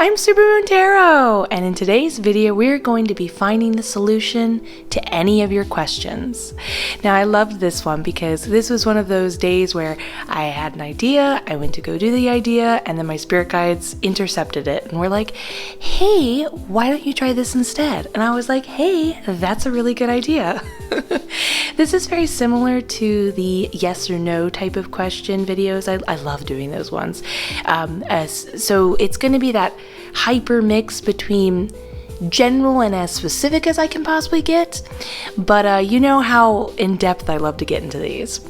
I'm Supermoon Tarot, and in today's video we're going to be finding the solution to any of your questions. Now I loved this one because this was one of those days where I had an idea, I went to go do the idea, and then my spirit guides intercepted it and were like, hey, why don't you try this instead? And I was like, hey, that's a really good idea. This is very similar to the yes or no type of question videos. I love doing those ones. So it's going to be that hyper mix between general and as specific as I can possibly get, but you know how in depth I love to get into these.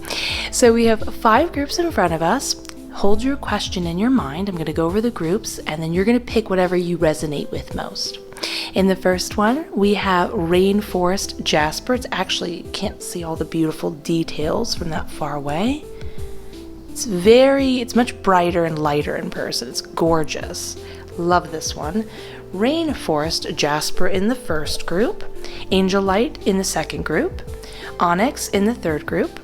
So we have 5 groups in front of us. Hold your question in your mind. I'm going to go over the groups and then you're going to pick whatever you resonate with most. In the first one, we have Rainforest Jasper. It's actually, you can't see all the beautiful details from that far away. It's much brighter and lighter in person. It's gorgeous. Love this one. Rainforest Jasper in the first group, Angel Light in the second group, Onyx in the third group,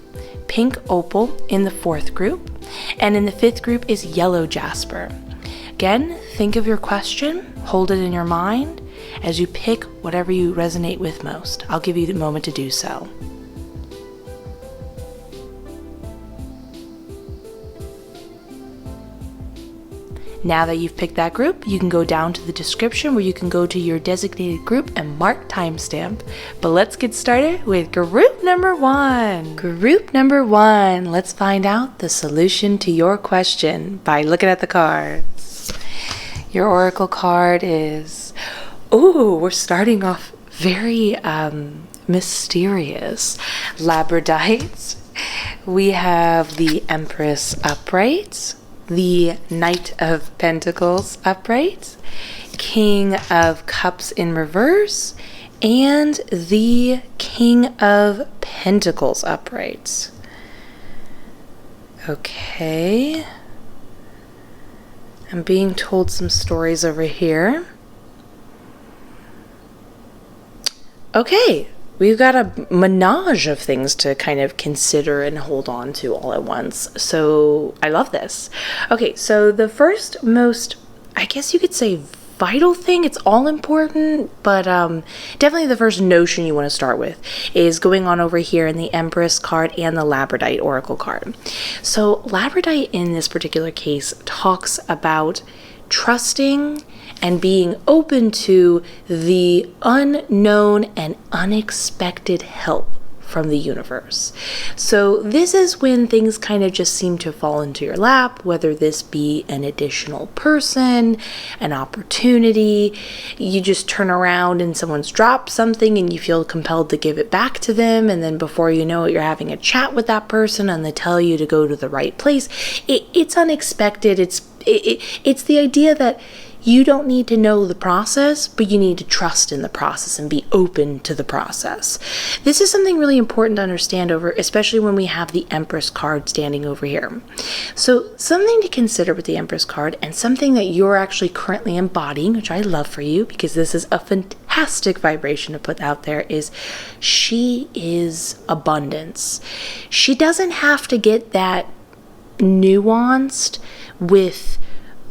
Pink Opal in the fourth group, and in the fifth group is Yellow Jasper. Again, think of your question, hold it in your mind as you pick whatever you resonate with most. I'll give you the moment to do so. Now that you've picked that group, you can go down to the description where you can go to your designated group and mark timestamp. But let's get started with group number 1. Group number 1, let's find out the solution to your question by looking at the cards. Your oracle card is, we're starting off very mysterious. Labradorite. We have the Empress upright, the Knight of Pentacles upright, King of Cups in reverse, and the King of Pentacles upright. Okay. I'm being told some stories over here. Okay. We've got a menage of things to kind of consider and hold on to all at once. So I love this. Okay, so the first most, I guess you could say vital thing, it's all important, but definitely the first notion you want to start with is going on over here in the Empress card and the Labradorite Oracle card. So Labradorite in this particular case talks about trusting and being open to the unknown and unexpected help from the universe. So this is when things kind of just seem to fall into your lap, whether this be an additional person, an opportunity, you just turn around and someone's dropped something and you feel compelled to give it back to them, and then before you know it, you're having a chat with that person and they tell you to go to the right place. It's unexpected. It's the idea that you don't need to know the process, but you need to trust in the process and be open to the process. This is something really important to understand especially when we have the Empress card standing over here. So something to consider with the Empress card, and something that you're actually currently embodying, which I love for you because this is a fantastic vibration to put out there, is she is abundance. She doesn't have to get that nuanced with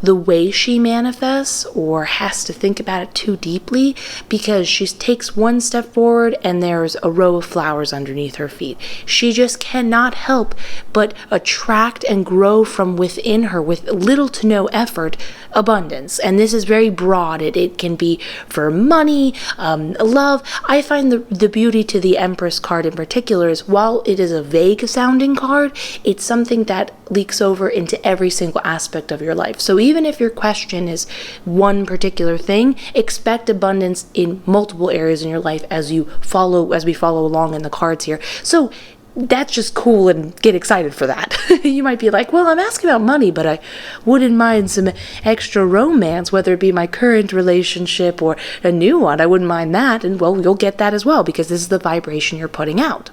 the way she manifests or has to think about it too deeply, because she takes one step forward and there's a row of flowers underneath her feet. She just cannot help but attract and grow from within her with little to no effort abundance. And this is very broad. It can be for money, love. I find the beauty to the Empress card in particular is, while it is a vague sounding card, it's something that leaks over into every single aspect of your life. So even if your question is one particular thing, expect abundance in multiple areas in your life as we follow along in the cards here. So that's just cool, and get excited for that. You might be like, well, I'm asking about money, but I wouldn't mind some extra romance, whether it be my current relationship or a new one. I wouldn't mind that. And well, you'll get that as well, because this is the vibration you're putting out.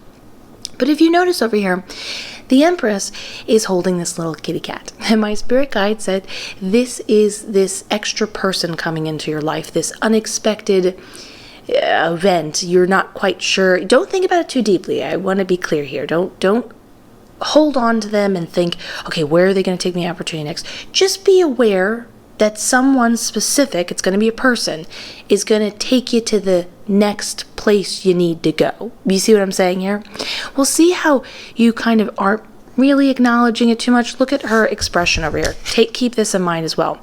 But if you notice over here, the Empress is holding this little kitty cat. And my spirit guide said, this is this extra person coming into your life, this unexpected event. You're not quite sure. Don't think about it too deeply. I want to be clear here. Don't hold on to them and think, okay, where are they going to take me opportunity next? Just be aware that someone specific, it's going to be a person, is going to take you to the next place you need to go. You see what I'm saying here? Well, see how you kind of aren't really acknowledging it too much? Look at her expression over here. Keep this in mind as well.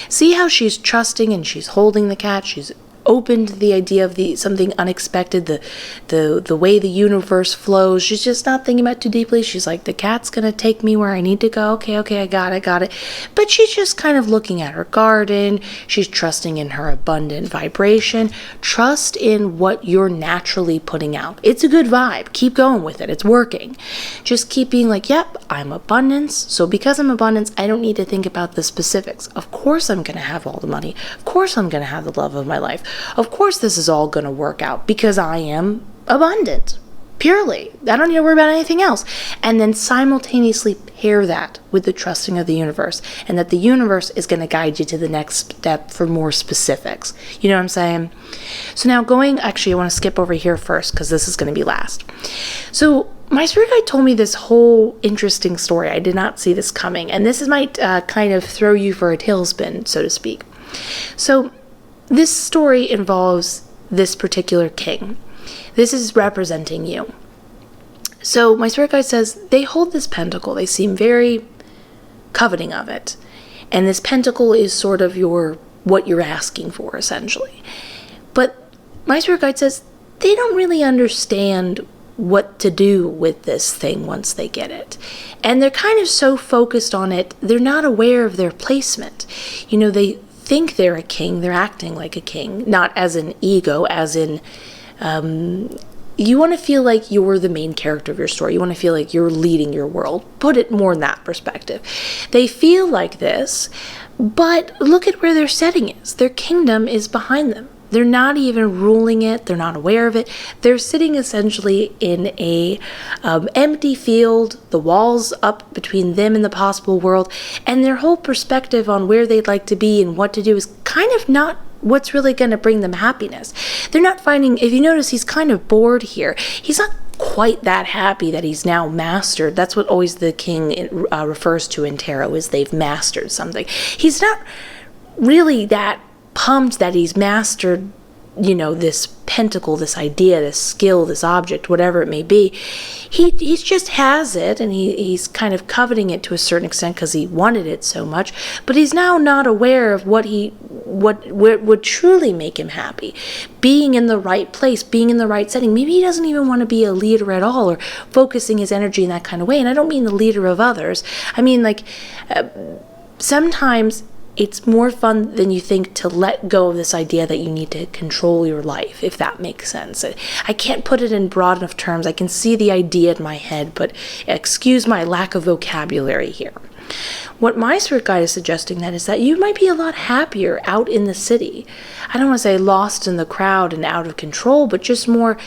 See how she's trusting and she's holding the cat. She's open to the idea of something unexpected, the way the universe flows. She's just not thinking about it too deeply. She's like, the cat's gonna take me where I need to go. Okay, I got it. But she's just kind of looking at her garden. She's trusting in her abundant vibration. Trust in what you're naturally putting out. It's a good vibe. Keep going with it. It's working. Just keep being like, yep, I'm abundance. So because I'm abundance, I don't need to think about the specifics. Of course I'm gonna have all the money. Of course I'm gonna have the love of my life. Of course this is all going to work out because I am abundant, purely. I don't need to worry about anything else. And then simultaneously pair that with the trusting of the universe, and that the universe is going to guide you to the next step for more specifics. You know what I'm saying? So now actually I want to skip over here first because this is going to be last. So my spirit guide told me this whole interesting story. I did not see this coming. And this might kind of throw you for a tailspin, so to speak. So this story involves this particular king. This is representing you. So my spirit guide says they hold this pentacle. They seem very coveting of it. And this pentacle is sort of what you're asking for, essentially. But my spirit guide says they don't really understand what to do with this thing once they get it. And they're kind of so focused on it, they're not aware of their placement. They think they're a king, they're acting like a king, not as an ego, as in you want to feel like you're the main character of your story. You want to feel like you're leading your world. Put it more in that perspective. They feel like this, but look at where their setting is. Their kingdom is behind them. They're not even ruling it. They're not aware of it. They're sitting essentially in a empty field, the walls up between them and the possible world, and their whole perspective on where they'd like to be and what to do is kind of not what's really going to bring them happiness. They're not finding, if you notice, he's kind of bored here. He's not quite that happy that he's now mastered. That's what always the king refers to in tarot, is they've mastered something. He's not really that pumped that he's mastered, this pentacle, this idea, this skill, this object, whatever it may be. He just has it, and he's kind of coveting it to a certain extent because he wanted it so much, but he's now not aware of what would truly make him happy. Being in the right place, being in the right setting. Maybe he doesn't even want to be a leader at all, or focusing his energy in that kind of way. And I don't mean the leader of others. I mean, sometimes it's more fun than you think to let go of this idea that you need to control your life, if that makes sense. I can't put it in broad enough terms. I can see the idea in my head, but excuse my lack of vocabulary here. What my spirit guide is suggesting is that you might be a lot happier out in the city. I don't want to say lost in the crowd and out of control, but just more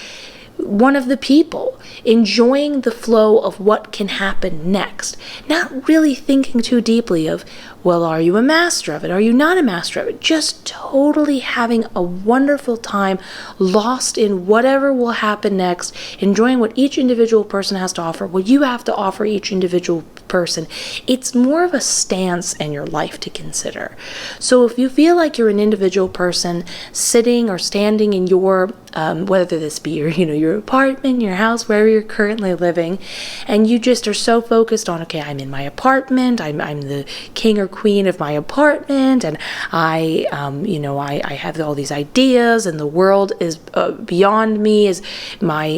one of the people, enjoying the flow of what can happen next, not really thinking too deeply of, well, are you a master of it? Are you not a master of it? Just totally having a wonderful time, lost in whatever will happen next, enjoying what each individual person has to offer, what you have to offer each individual person. It's more of a stance in your life to consider. So if you feel like you're an individual person sitting or standing in your, whether this be your apartment, your house, wherever you're currently living, and you just are so focused on, okay, I'm in my apartment, I'm the king or queen of my apartment, and I have all these ideas, and the world is beyond me, is my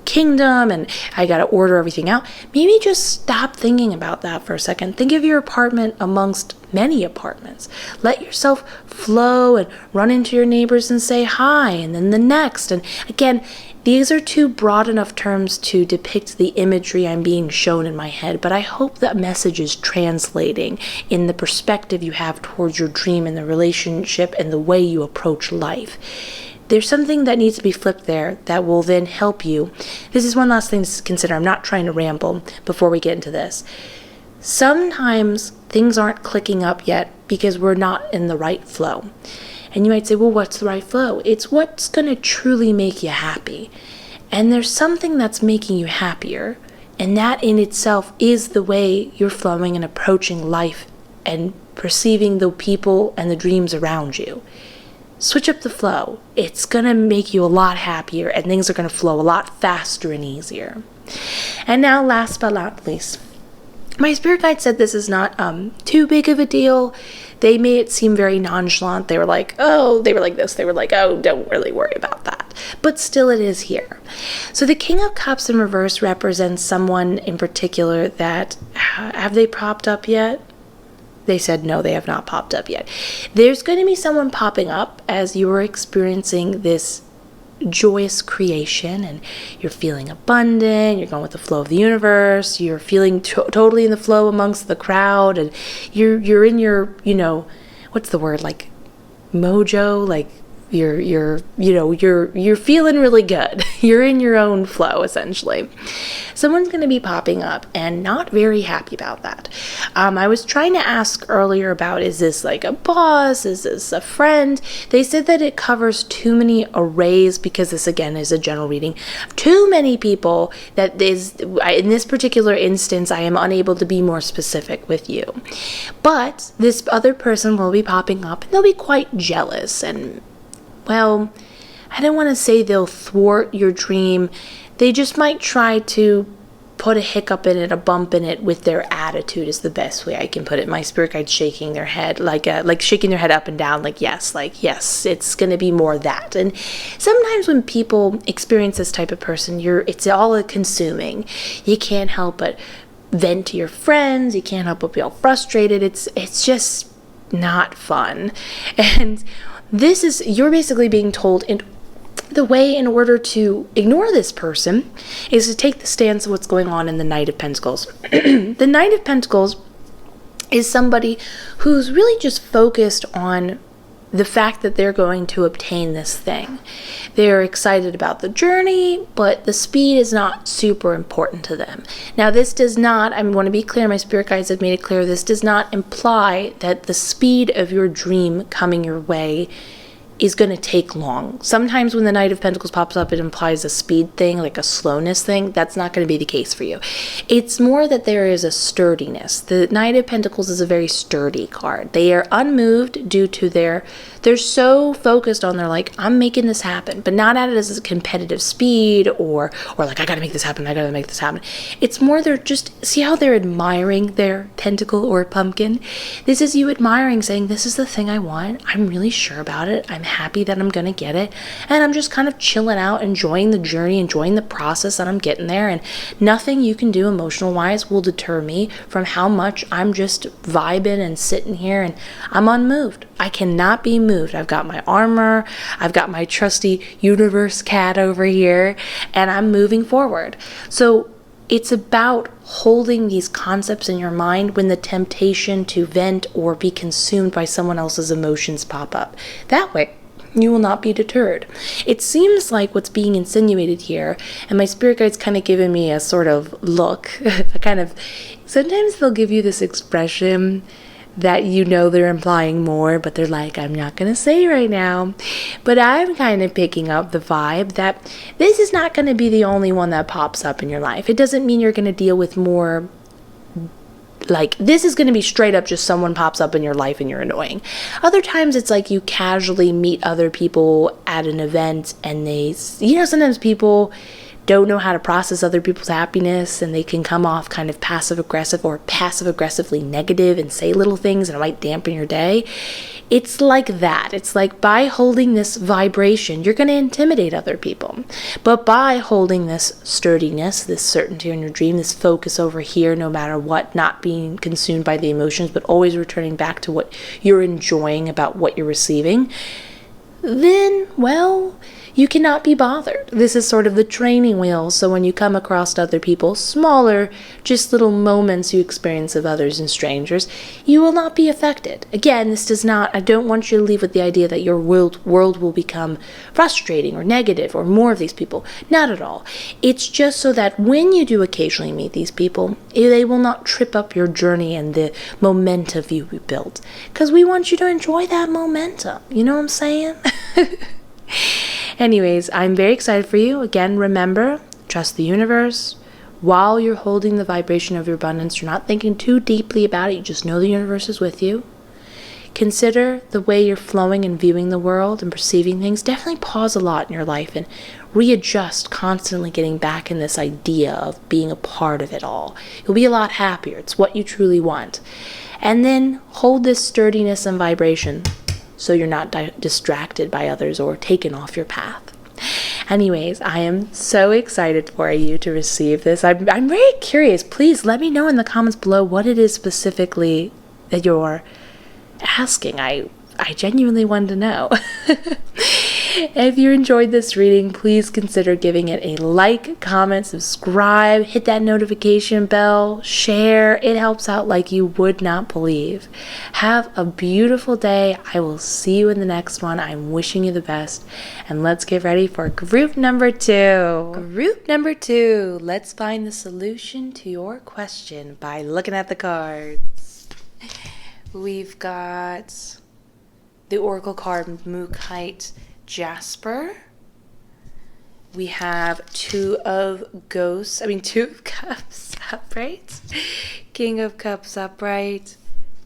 kingdom, and I got to order everything out. Maybe just stop thinking about that for a second. Think of your apartment amongst many apartments. Let yourself flow and run into your neighbors and say hi, and then the next. And again, these are too broad enough terms to depict the imagery I'm being shown in my head, but I hope that message is translating in the perspective you have towards your dream and the relationship and the way you approach life. There's something that needs to be flipped there that will then help you. This is one last thing to consider. I'm not trying to ramble before we get into this. Sometimes things aren't clicking up yet because we're not in the right flow. And you might say, well, what's the right flow? It's what's going to truly make you happy. And there's something that's making you happier. And that in itself is the way you're flowing and approaching life and perceiving the people and the dreams around you. Switch up the flow. It's going to make you a lot happier, and things are going to flow a lot faster and easier. And now, last but not least, my spirit guide said this is not too big of a deal. They made it seem very nonchalant. They were like, oh, don't really worry about that. But still, it is here. So the King of Cups in reverse represents someone in particular that, have they popped up yet? They said no, they have not popped up yet. There's going to be someone popping up as you are experiencing this joyous creation, and you're feeling abundant, you're going with the flow of the universe, you're feeling totally in the flow amongst the crowd, and you're in your, what's the word, like mojo, like you're feeling really good. You're in your own flow, essentially. Someone's going to be popping up and not very happy about that. I was trying to ask earlier about, is this like a boss? Is this a friend? They said that it covers too many arrays, because this again is a general reading. Too many people that is, in this particular instance, I am unable to be more specific with you. But this other person will be popping up, and they'll be quite jealous, and well, I don't want to say they'll thwart your dream. They just might try to put a hiccup in it, a bump in it with their attitude is the best way I can put it. My spirit guide's shaking their head, like shaking their head up and down, like yes, it's going to be more that. And sometimes when people experience this type of person, it's all consuming. You can't help but vent to your friends. You can't help but be all frustrated. It's just not fun. And you're basically being told the way in order to ignore this person is to take the stance of what's going on in the Knight of Pentacles. The Knight of Pentacles is somebody who's really just focused on the fact that they're going to obtain this thing. They're excited about the journey, but the speed is not super important to them. Now, this does not, I want to be clear, my spirit guides have made it clear, this does not imply that the speed of your dream coming your way is going to take long. Sometimes when the Knight of Pentacles pops up, it implies a speed thing, like a slowness thing. That's not going to be the case for you. It's more that there is a sturdiness. The Knight of Pentacles is a very sturdy card. They are unmoved due to they're so focused on, they're like, I'm making this happen, but not at it as a competitive speed or like, I got to make this happen. It's more they're just, see how they're admiring their pentacle or pumpkin? This is you admiring, saying, this is the thing I want. I'm really sure about it. I'm happy that I'm going to get it. And I'm just kind of chilling out, enjoying the journey, enjoying the process that I'm getting there. And nothing you can do emotional wise will deter me from how much I'm just vibing and sitting here, and I'm unmoved. I cannot be moved. I've got my armor. I've got my trusty universe cat over here, and I'm moving forward. So it's about holding these concepts in your mind when the temptation to vent or be consumed by someone else's emotions pop up. That way, you will not be deterred. It seems like what's being insinuated here, and my spirit guide's kind of giving me a sort of look, sometimes they'll give you this expression that they're implying more, but they're like, I'm not going to say right now. But I'm kind of picking up the vibe that this is not going to be the only one that pops up in your life. It doesn't mean you're going to deal with more, like, this is going to be straight up just someone pops up in your life and you're annoying. Other times it's like you casually meet other people at an event, and sometimes people don't know how to process other people's happiness, and they can come off kind of passive-aggressive or passive-aggressively negative and say little things, and it might dampen your day. It's like that. It's like by holding this vibration, you're going to intimidate other people. But by holding this sturdiness, this certainty in your dream, this focus over here, no matter what, not being consumed by the emotions, but always returning back to what you're enjoying about what you're receiving, then, well, you cannot be bothered. This is sort of the training wheel. So when you come across other people, smaller, just little moments you experience of others and strangers, you will not be affected. Again, I don't want you to leave with the idea that your world will become frustrating or negative or more of these people. Not at all. It's just so that when you do occasionally meet these people, they will not trip up your journey and the momentum you built. Because we want you to enjoy that momentum. You know what I'm saying? Anyways, I'm very excited for you. Again, remember, trust the universe. While you're holding the vibration of your abundance, you're not thinking too deeply about it. You just know the universe is with you. consider the way you're flowing and viewing the world and perceiving things. Definitely pause a lot in your life and readjust, constantly getting back in this idea of being a part of it all. You'll be a lot happier. It's what you truly want. And then hold this sturdiness and vibration so you're not distracted by others or taken off your path. Anyways, I am so excited for you to receive this. I'm very curious. Please let me know in the comments below what it is specifically that you're asking. I genuinely wanted to know. If you enjoyed this reading, please consider giving it a like, comment, subscribe, hit that notification bell, share. It helps out like you would not believe. Have a beautiful day. I will see you in the next one. I'm wishing you the best. And let's get ready for group number 2. Group number 2. Let's find the solution to your question by looking at the cards. We've got the Oracle card Mookite Jasper. We have two of Cups upright, King of Cups upright,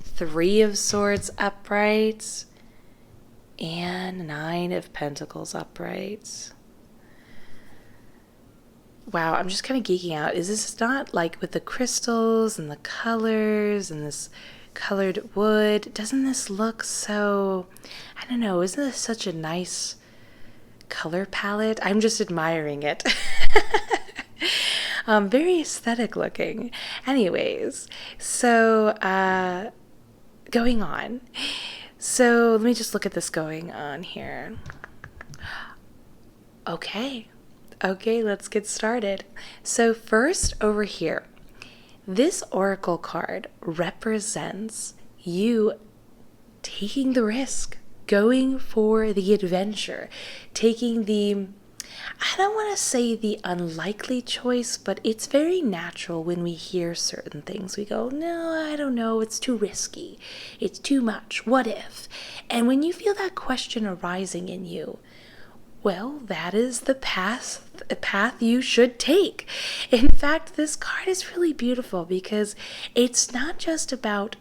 3 of Swords upright, and 9 of Pentacles upright. Wow, I'm just kind of geeking out. Is this not like with the crystals and the colors and this colored wood? Doesn't this look so, I don't know, isn't this such a nice color palette? I'm just admiring it. Very aesthetic looking. Anyways, so going on. So let me just look at this going on here. Okay, let's get started. So first over here, this Oracle card represents you taking the risk, going for the adventure, taking the, I don't want to say the unlikely choice, but it's very natural when we hear certain things. We go, no, I don't know, it's too risky, it's too much, what if? And when you feel that question arising in you, well, that is the path you should take. In fact, this card is really beautiful because it's not just about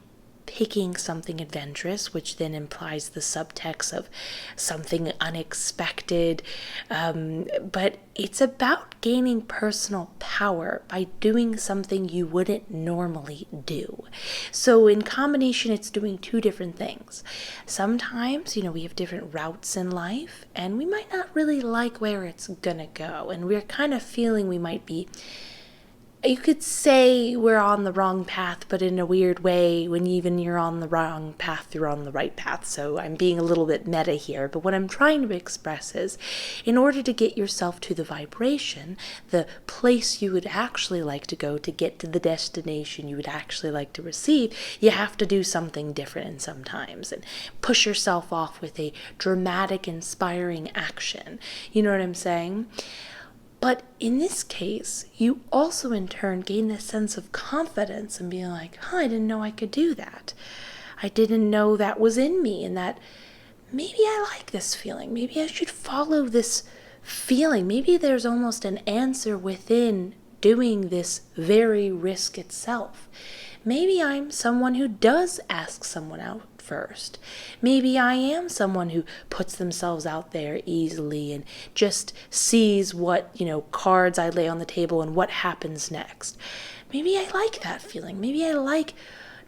picking something adventurous, which then implies the subtext of something unexpected, but it's about gaining personal power by doing something you wouldn't normally do. So in combination, it's doing 2 different things. Sometimes, we have different routes in life, and we might not really like where it's gonna go, and we're kind of feeling we might be, you could say we're on the wrong path, but in a weird way, when even you're on the wrong path, you're on the right path. So I'm being a little bit meta here, but what I'm trying to express is, in order to get yourself to the vibration, the place you would actually like to go to get to the destination you would actually like to receive, you have to do something different sometimes and push yourself off with a dramatic, inspiring action. You know what I'm saying? But in this case, you also in turn gain this sense of confidence and being like, I didn't know I could do that. I didn't know that was in me, and that maybe I like this feeling. Maybe I should follow this feeling. Maybe there's almost an answer within doing this very risk itself. Maybe I'm someone who does ask someone out first. Maybe I am someone who puts themselves out there easily and just sees what, cards I lay on the table and what happens next. Maybe I like that feeling. Maybe I like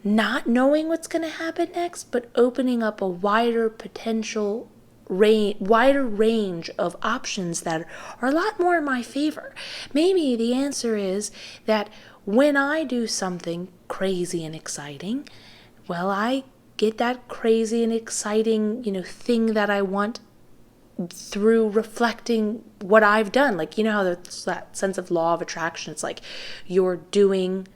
not knowing what's going to happen next, but opening up a wider potential wider range of options that are a lot more in my favor. Maybe the answer is that when I do something crazy and exciting, well, I get that crazy and exciting, thing that I want through reflecting what I've done. Like, how there's that sense of law of attraction. It's like you're doing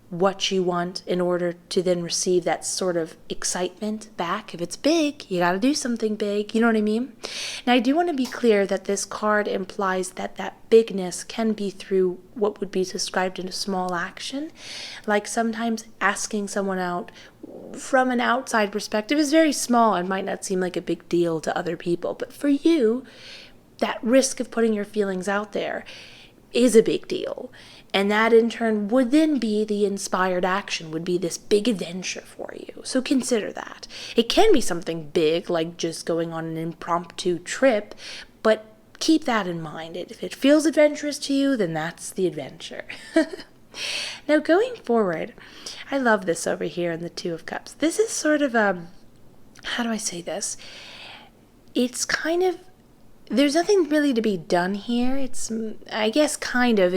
what you want in order to then receive that sort of excitement back. If it's big, you got to do something big. You know what I mean? Now, I do want to be clear that this card implies that bigness can be through what would be described in a small action. Like sometimes asking someone out from an outside perspective is very small and might not seem like a big deal to other people. But for you, that risk of putting your feelings out there is a big deal. And that in turn would then be the inspired action, would be this big adventure for you. So consider that. It can be something big, like just going on an impromptu trip, but keep that in mind. If it feels adventurous to you, then that's the adventure. Now going forward, I love this over here in the Two of Cups. This is sort of how do I say this? It's kind of, there's nothing really to be done here. It's, I guess, kind of.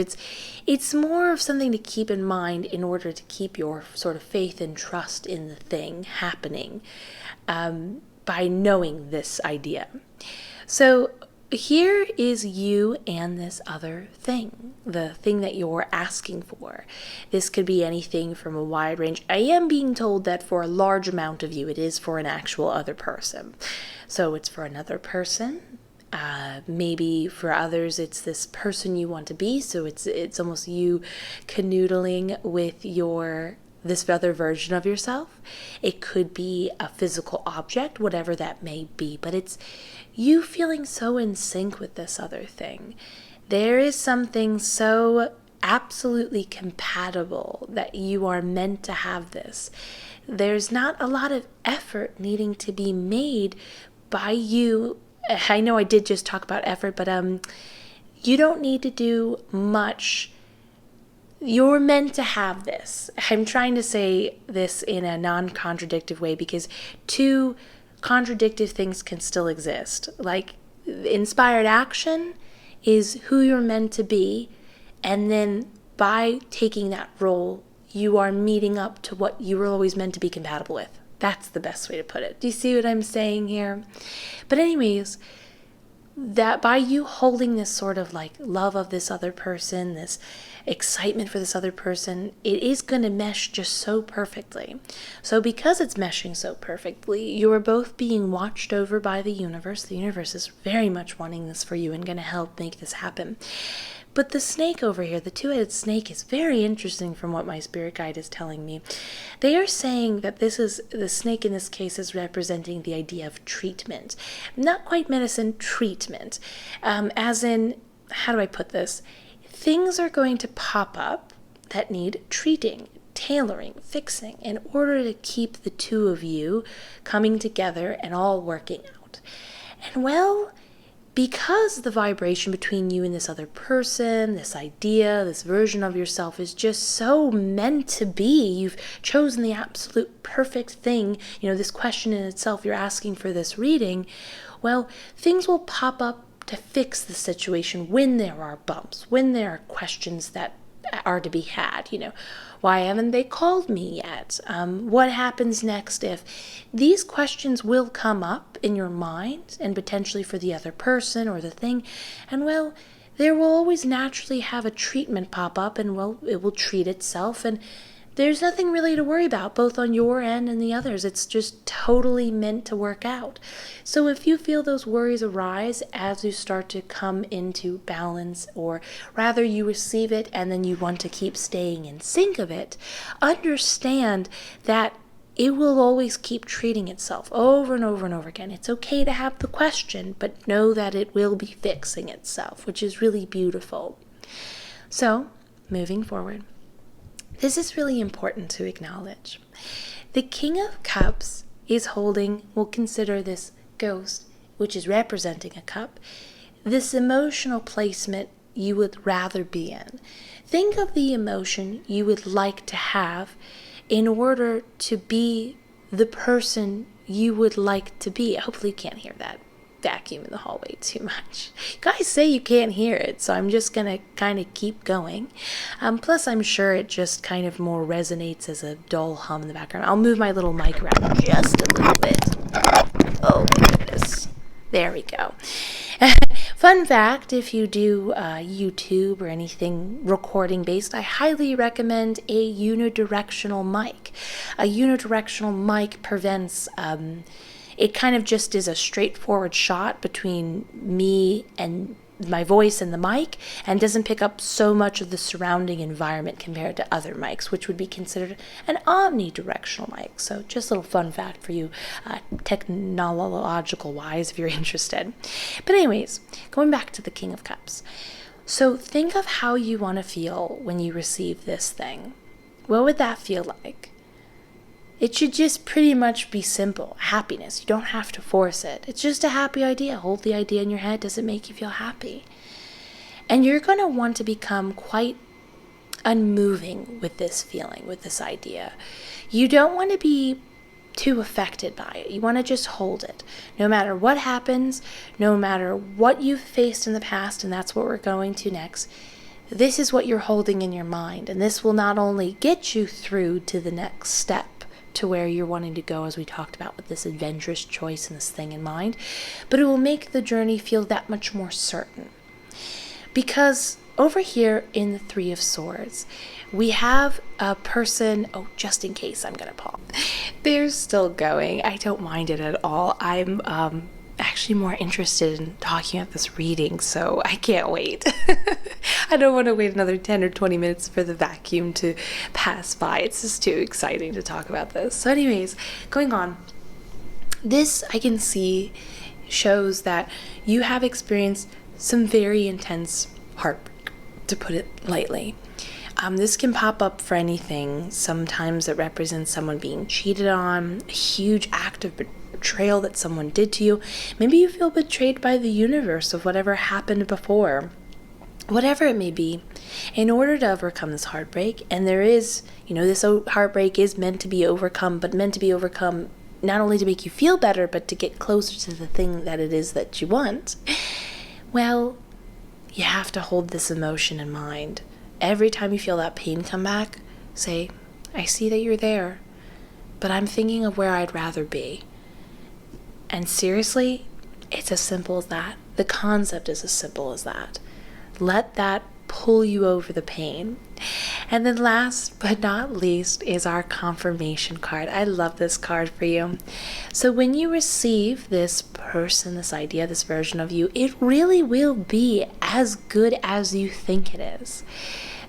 It's more of something to keep in mind in order to keep your sort of faith and trust in the thing happening by knowing this idea. So here is you and this other thing, the thing that you're asking for. This could be anything from a wide range. I am being told that for a large amount of you, it is for an actual other person. So it's for another person. Maybe for others, it's this person you want to be. So it's almost you canoodling with this other version of yourself. It could be a physical object, whatever that may be, but it's you feeling so in sync with this other thing. There is something so absolutely compatible that you are meant to have this. There's not a lot of effort needing to be made by you. I know I did just talk about effort, but you don't need to do much. You're meant to have this. I'm trying to say this in a non-contradictive way because two contradictive things can still exist. Like, inspired action is who you're meant to be, and then by taking that role, you are meeting up to what you were always meant to be compatible with. That's the best way to put it. Do you see what I'm saying here? But anyways, that by you holding this sort of like love of this other person, this excitement for this other person, it is going to mesh just so perfectly. So because it's meshing so perfectly, you are both being watched over by the universe. The universe is very much wanting this for you and going to help make this happen. But the snake over here, the two-headed snake, is very interesting from what my spirit guide is telling me. They are saying that the snake in this case is representing the idea of treatment. Not quite medicine, treatment. As in, how do I put this? Things are going to pop up that need treating, tailoring, fixing, in order to keep the two of you coming together and all working out. And well, because the vibration between you and this other person, this idea, this version of yourself is just so meant to be, you've chosen the absolute perfect thing, this question in itself, you're asking for this reading, well, things will pop up to fix the situation when there are bumps, when there are questions that are to be had. Why haven't they called me yet? What happens next if? These questions will come up in your mind and potentially for the other person or the thing. And well, there will always naturally have a treatment pop up and well, it will treat itself. And there's nothing really to worry about, both on your end and the others. It's just totally meant to work out. So if you feel those worries arise as you start to come into balance, or rather you receive it and then you want to keep staying in sync of it, understand that it will always keep treating itself over and over and over again. It's okay to have the question, but know that it will be fixing itself, which is really beautiful. So, moving forward. This is really important to acknowledge. The King of Cups is holding, we'll consider this ghost, which is representing a cup, this emotional placement you would rather be in. Think of the emotion you would like to have in order to be the person you would like to be. Hopefully you can't hear that vacuum in the hallway too much. You guys say you can't hear it, so I'm just gonna kind of keep going. Plus I'm sure it just kind of more resonates as a dull hum in the background. I'll move my little mic around just a little bit. Oh my goodness. There we go. Fun fact, if you do YouTube or anything recording based, I highly recommend a unidirectional mic. A unidirectional mic prevents it kind of just is a straightforward shot between me and my voice and the mic, and doesn't pick up so much of the surrounding environment compared to other mics, which would be considered an omnidirectional mic. So just a little fun fact for you, technological wise, if you're interested. But anyways, going back to the King of Cups. So think of how you want to feel when you receive this thing. What would that feel like? It should just pretty much be simple. Happiness. You don't have to force it. It's just a happy idea. Hold the idea in your head. Does it make you feel happy? And you're going to want to become quite unmoving with this feeling, with this idea. You don't want to be too affected by it. You want to just hold it. No matter what happens, no matter what you've faced in the past, and that's what we're going to next, this is what you're holding in your mind. And this will not only get you through to the next step, to where you're wanting to go, as we talked about, with this adventurous choice and this thing in mind, but it will make the journey feel that much more certain. Because over here in the Three of Swords, we have a person, just in case I'm going to pause. They're still going. I don't mind it at all. I'm actually more interested in talking about this reading, so I can't wait. I don't want to wait another 10 or 20 minutes for the vacuum to pass by. It's just too exciting to talk about this. So anyways, going on. This, I can see, shows that you have experienced some very intense heartbreak, to put it lightly. This can pop up for anything. Sometimes it represents someone being cheated on, a huge act of betrayal that someone did to you. Maybe you feel betrayed by the universe of whatever happened before. Whatever it may be, in order to overcome this heartbreak, and there is, this heartbreak is meant to be overcome, but meant to be overcome not only to make you feel better, but to get closer to the thing that it is that you want. Well, you have to hold this emotion in mind. Every time you feel that pain come back, say, I see that you're there, but I'm thinking of where I'd rather be. And seriously, it's as simple as that. The concept is as simple as that. Let that pull you over the pain. And then last but not least is our confirmation card. I love this card for you. So when you receive this person, this idea, this version of you, it really will be as good as you think it is.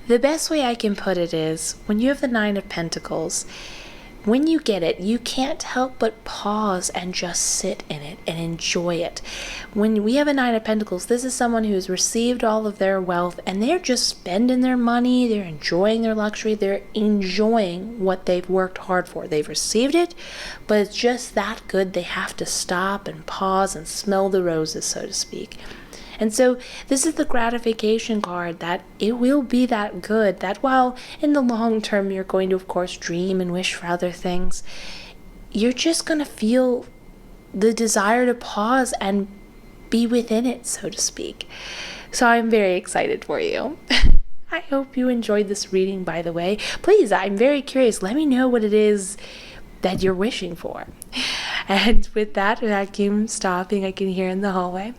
The best way I can put it is, when you have the Nine of Pentacles, when you get it, you can't help but pause and just sit in it and enjoy it. When we have a Nine of Pentacles, this is someone who's received all of their wealth and they're just spending their money, they're enjoying their luxury, they're enjoying what they've worked hard for. They've received it, but it's just that good they have to stop and pause and smell the roses, so to speak. And so this is the gratification card, that it will be that good, that while in the long term you're going to, of course, dream and wish for other things, you're just going to feel the desire to pause and be within it, so to speak. So I'm very excited for you. I hope you enjoyed this reading, by the way. Please, I'm very curious. Let me know what it is that you're wishing for. And with that vacuum stopping, I can hear in the hallway,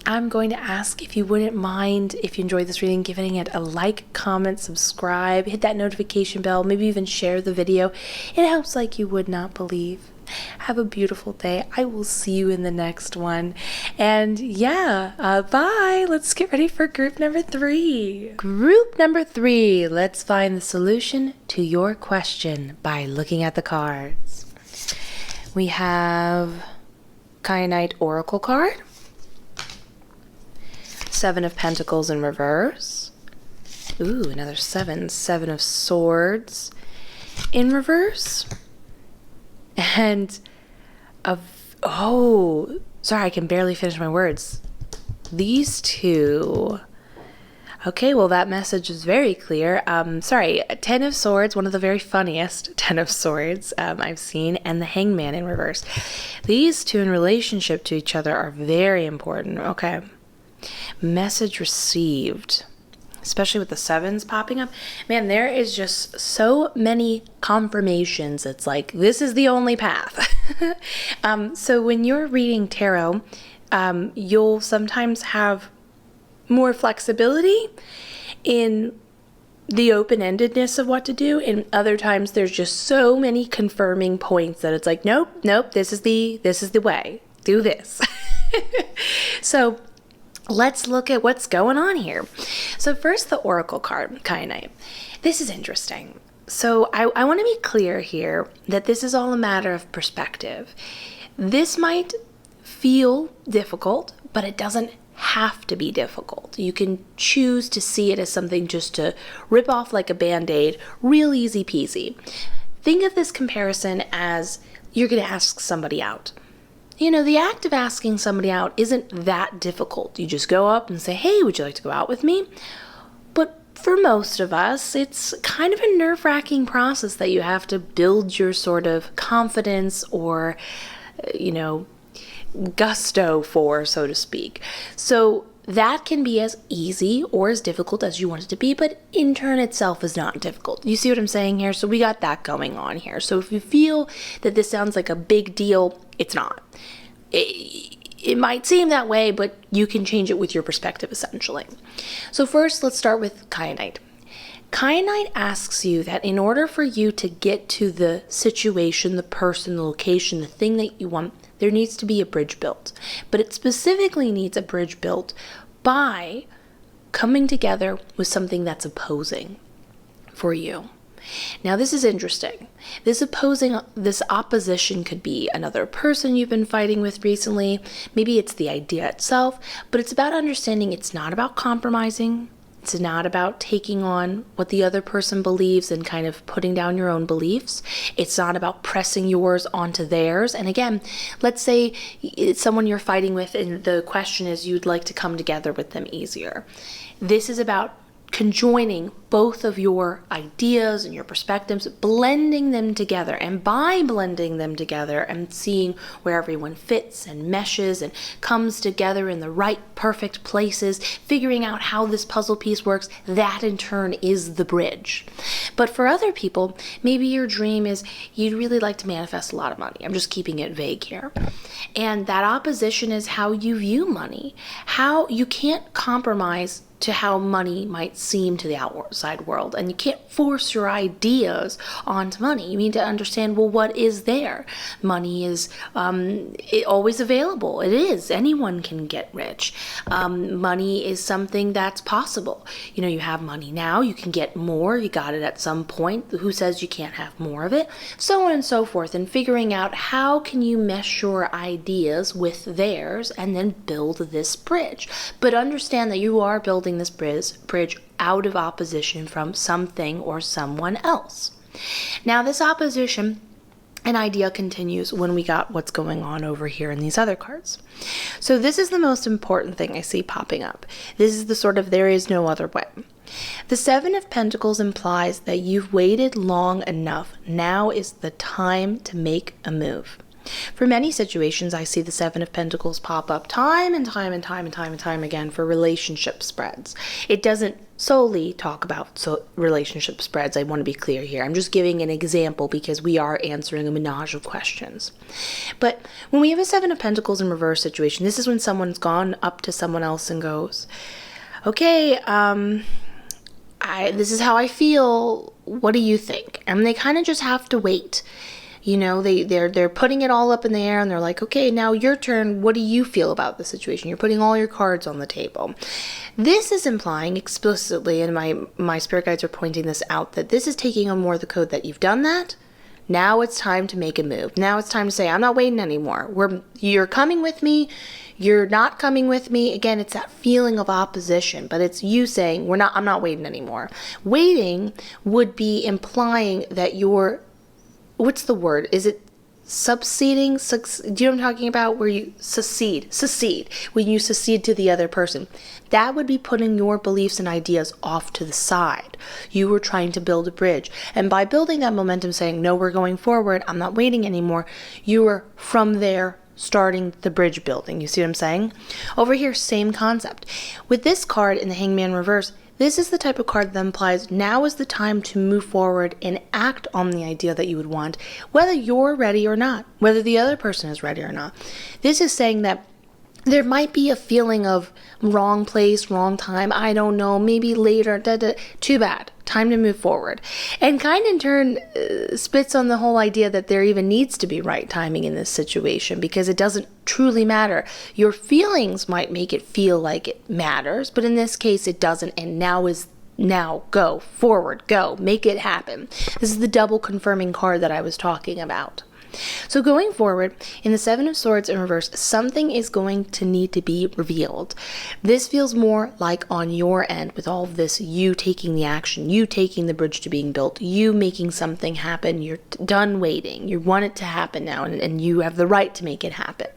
I'm going to ask if you wouldn't mind, if you enjoyed this reading, giving it a like, comment, subscribe, hit that notification bell, maybe even share the video. It helps like you would not believe. Have a beautiful day. I will see you in the next one. And bye. Let's get ready for group number 3. Group number 3. Let's find the solution to your question by looking at the cards. We have Kyanite Oracle card. Seven of Pentacles in reverse. Ooh, another 7. 7 of Swords in reverse. And sorry, I can barely finish my words. These two. Okay, well, that message is very clear. 10 of Swords, one of the very funniest 10 of Swords I've seen, and the Hangman in reverse. These two in relationship to each other are very important. Okay. Message received, especially with the 7s popping up. Man, there is just so many confirmations. It's like, this is the only path. So when you're reading tarot, you'll sometimes have more flexibility in the open-endedness of what to do, and other times there's just so many confirming points that it's like, nope, this is the way. Do this. So let's look at what's going on here. So first, the Oracle card, Kyanite. This is interesting. So I want to be clear here that this is all a matter of perspective. This might feel difficult, but it doesn't have to be difficult. You can choose to see it as something just to rip off like a Band-Aid, real easy peasy. Think of this comparison as you're going to ask somebody out. The act of asking somebody out isn't that difficult. You just go up and say, hey, would you like to go out with me? But for most of us, it's kind of a nerve-wracking process that you have to build your sort of confidence or, gusto for, so to speak. So that can be as easy or as difficult as you want it to be, but in turn itself is not difficult. You see what I'm saying here? So we got that going on here. So if you feel that this sounds like a big deal, it's not. It might seem that way, but you can change it with your perspective, essentially. So first, let's start with kyanite. Kyanite asks you that in order for you to get to the situation, the person, the location, the thing that you want, there needs to be a bridge built. But it specifically needs a bridge built by coming together with something that's opposing for you. Now, this is interesting. This opposition could be another person you've been fighting with recently. Maybe it's the idea itself, but it's about understanding it's not about compromising. It's not about taking on what the other person believes and kind of putting down your own beliefs. It's not about pressing yours onto theirs. And again, let's say it's someone you're fighting with and the question is you'd like to come together with them easier. This is about conjoining both of your ideas and your perspectives, blending them together. And by blending them together and seeing where everyone fits and meshes and comes together in the right, perfect places, figuring out how this puzzle piece works, that in turn is the bridge. But for other people, maybe your dream is you'd really like to manifest a lot of money. I'm just keeping it vague here. And that opposition is how you view money. How you can't compromise to how money might seem to the outside world. And you can't force your ideas onto money. You need to understand, well, what is there? Money is always available. It is. Anyone can get rich. Money is something that's possible. You have money now. You can get more. You got it at some point. Who says you can't have more of it? So on and so forth. And figuring out how can you mesh your ideas with theirs and then build this bridge. But understand that you are building this bridge out of opposition from something or someone else. Now, this opposition and idea continues when we got what's going on over here in these other cards. So this is the most important thing I see popping up. This is the sort of there is no other way. The Seven of Pentacles implies that you've waited long enough. Now is the time to make a move. For many situations, I see the Seven of Pentacles pop up time and time again for relationship spreads. It doesn't solely talk about relationship spreads. I want to be clear here. I'm just giving an example because we are answering a menage of questions. But when we have a Seven of Pentacles in reverse situation, this is when someone's gone up to someone else and goes, okay, this is how I feel. What do you think? And they kind of just have to wait. They're putting it all up in the air and they're like, okay, now your turn. What do you feel about the situation? You're putting all your cards on the table. This is implying explicitly, and my spirit guides are pointing this out, that this is taking on more of the code that you've done that. Now it's time to make a move. Now it's time to say, I'm not waiting anymore. You're coming with me. You're not coming with me. Again, it's that feeling of opposition, but it's you saying, I'm not waiting anymore. Waiting would be implying that what's the word? Is it subceding? Do you know what I'm talking about? Where you secede. When you secede to the other person. That would be putting your beliefs and ideas off to the side. You were trying to build a bridge. And by building that momentum, saying, no, we're going forward, I'm not waiting anymore, you were from there starting the bridge building. You see what I'm saying? Over here, same concept. With this card in the Hangman reverse, this is the type of card that implies now is the time to move forward and act on the idea that you would want, whether you're ready or not, whether the other person is ready or not. This is saying that there might be a feeling of wrong place, wrong time, I don't know, maybe later, too bad. Time to move forward. And kind in turn spits on the whole idea that there even needs to be right timing in this situation because it doesn't truly matter. Your feelings might make it feel like it matters, but in this case it doesn't, and now, go forward, go, make it happen. This is the double confirming card that I was talking about. So going forward, in the Seven of Swords in reverse, something is going to need to be revealed. This feels more like on your end with all of this, you taking the action, you taking the bridge to being built, you making something happen. You're done waiting. You want it to happen now, and you have the right to make it happen.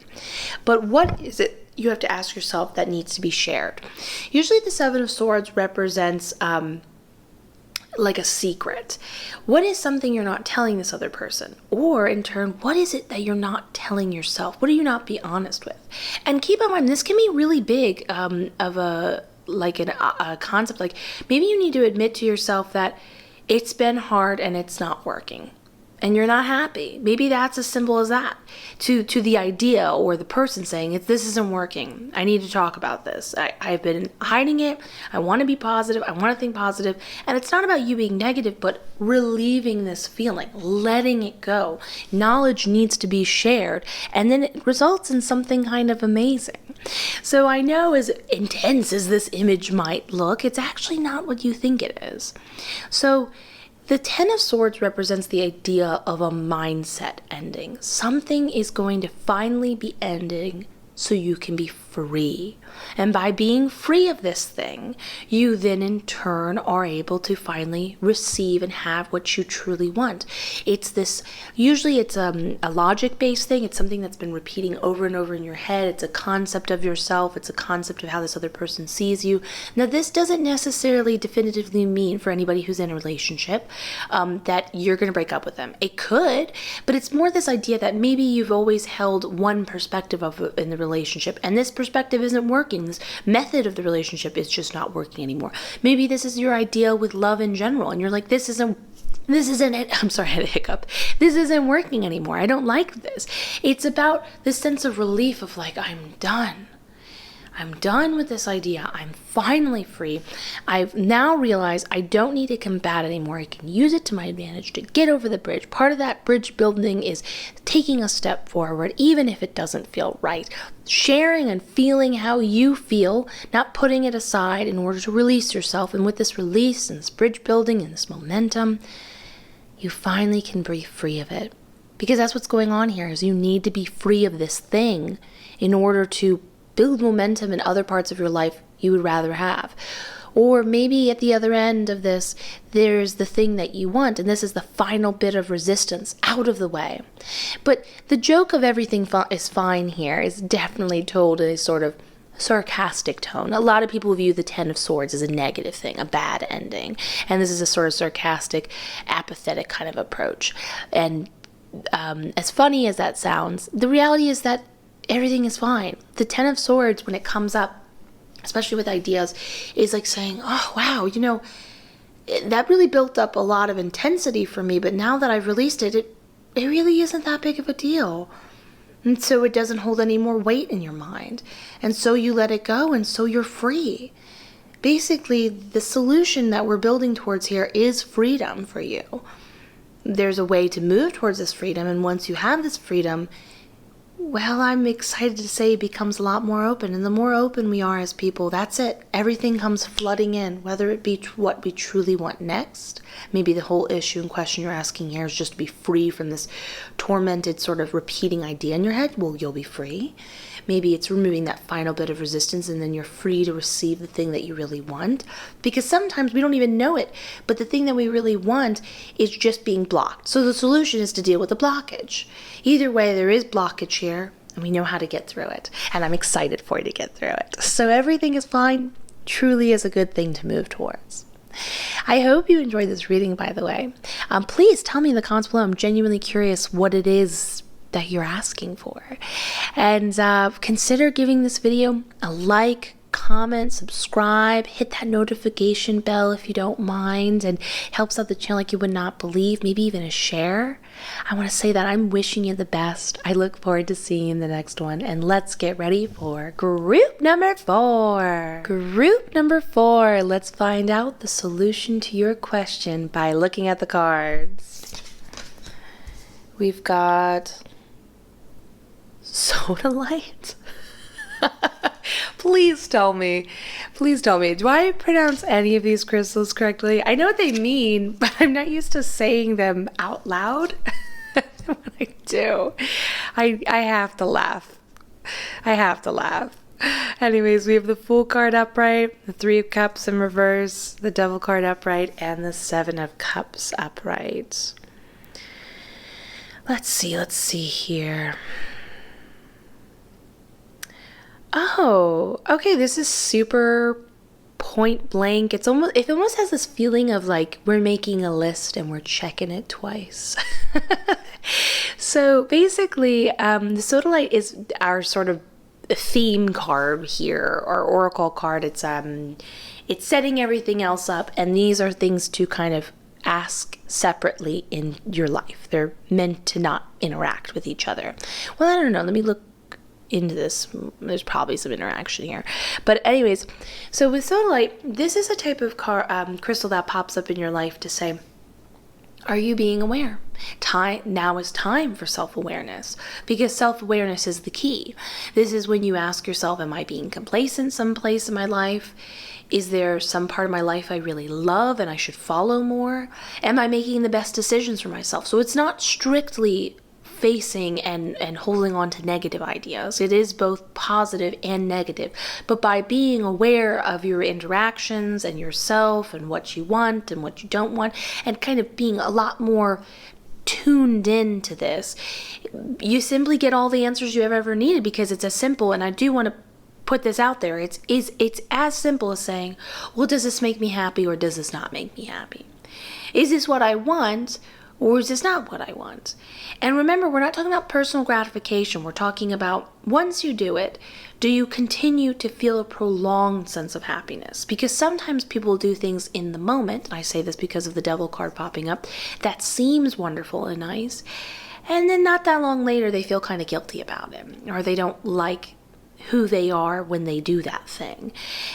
But what is it you have to ask yourself that needs to be shared? Usually the Seven of Swords represents like a secret. What is something you're not telling this other person? Or in turn, what is it that you're not telling yourself? What are you not being honest with? And keep in mind, this can be really big of a concept. Like maybe you need to admit to yourself that it's been hard and it's not working. And you're not happy. Maybe that's as simple as that. To the idea or the person saying, this isn't working. I need to talk about this. I've been hiding it. I want to be positive. I want to think positive. And it's not about you being negative, but relieving this feeling, letting it go. Knowledge needs to be shared. And then it results in something kind of amazing. So I know as intense as this image might look, it's actually not what you think it is. So the Ten of Swords represents the idea of a mindset ending. Something is going to finally be ending so you can be free. And by being free of this thing, you then in turn are able to finally receive and have what you truly want. Usually it's a logic-based thing. It's something that's been repeating over and over in your head. It's a concept of yourself. It's a concept of how this other person sees you. Now, this doesn't necessarily definitively mean for anybody who's in a relationship that you're going to break up with them. It could, but it's more this idea that maybe you've always held one perspective of it in the relationship, and this perspective isn't working. This method of the relationship is just not working anymore. Maybe this is your idea with love in general, and you're like, this isn't it. I'm sorry, I had a hiccup. This isn't working anymore. I don't like this. It's about this sense of relief of like, I'm done. I'm done with this idea. I'm finally free. I've now realized I don't need to combat anymore. I can use it to my advantage to get over the bridge. Part of that bridge building is taking a step forward, even if it doesn't feel right. Sharing and feeling how you feel, not putting it aside in order to release yourself. And with this release and this bridge building and this momentum, you finally can be free of it. Because that's what's going on here, is you need to be free of this thing in order to build momentum in other parts of your life you would rather have. Or maybe at the other end of this, there's the thing that you want, and this is the final bit of resistance out of the way. But the joke of everything is fine here is definitely told in a sort of sarcastic tone. A lot of people view the Ten of Swords as a negative thing, a bad ending. And this is a sort of sarcastic, apathetic kind of approach. And as funny as that sounds, the reality is that everything is fine. The Ten of Swords, when it comes up, especially with ideas, is like saying, oh, wow, that really built up a lot of intensity for me, but now that I've released it, it really isn't that big of a deal. And so it doesn't hold any more weight in your mind. And so you let it go, and so you're free. Basically, the solution that we're building towards here is freedom for you. There's a way to move towards this freedom, and once you have this freedom, well, I'm excited to say it becomes a lot more open. And the more open we are as people, that's it. Everything comes flooding in, whether it be what we truly want next. Maybe the whole issue and question you're asking here is just to be free from this tormented sort of repeating idea in your head. Well, you'll be free. Maybe it's removing that final bit of resistance, and then you're free to receive the thing that you really want. Because sometimes we don't even know it, but the thing that we really want is just being blocked. So the solution is to deal with the blockage. Either way, there is blockage here, and we know how to get through it. And I'm excited for you to get through it. So everything is fine. Truly is a good thing to move towards. I hope you enjoyed this reading, by the way. Please tell me in the comments below. I'm genuinely curious what it is that you're asking for. And consider giving this video a like, comment, subscribe, hit that notification bell if you don't mind, and helps out the channel like you would not believe. Maybe even a share. I want to say that I'm wishing you the best. I look forward to seeing you in the next one, and let's get ready for group number 4. Group number 4. Let's find out the solution to your question by looking at the cards. We've got soda light. Please tell me, do I pronounce any of these crystals correctly? I know what they mean, but I'm not used to saying them out loud when I do. I have to laugh. I have to laugh. Anyways, we have the Fool card upright, the Three of Cups in reverse, the Devil card upright, and the Seven of Cups upright. Let's see here. Oh, okay, this is super point blank. It almost has this feeling of like we're making a list and we're checking it twice. So basically, the Sodalite is our sort of theme card here, or oracle card. It's setting everything else up, and these are things to kind of ask separately in your life. They're meant to not interact with each other. Well, I don't know. Let me look into this. There's probably some interaction here, but anyways, so with Sodalite, this is a type of crystal that pops up in your life to say, are you being aware? Now is time for self-awareness, because self-awareness is the key. This is when you ask yourself, am I being complacent someplace in my life? Is there some part of my life I really love and I should follow more? Am I making the best decisions for myself? So it's not strictly facing and holding on to negative ideas. It is both positive and negative. But by being aware of your interactions and yourself and what you want and what you don't want, and kind of being a lot more tuned into this, you simply get all the answers you have ever needed, because it's as simple, and I do want to put this out there, it's as simple as saying, well, does this make me happy or does this not make me happy? Is this what I want or is this not what I want? And remember, we're not talking about personal gratification. We're talking about, once you do it, do you continue to feel a prolonged sense of happiness? Because sometimes people do things in the moment, and I say this because of the Devil card popping up, that seems wonderful and nice, and then not that long later they feel kind of guilty about it, or they don't like who they are when they do that thing.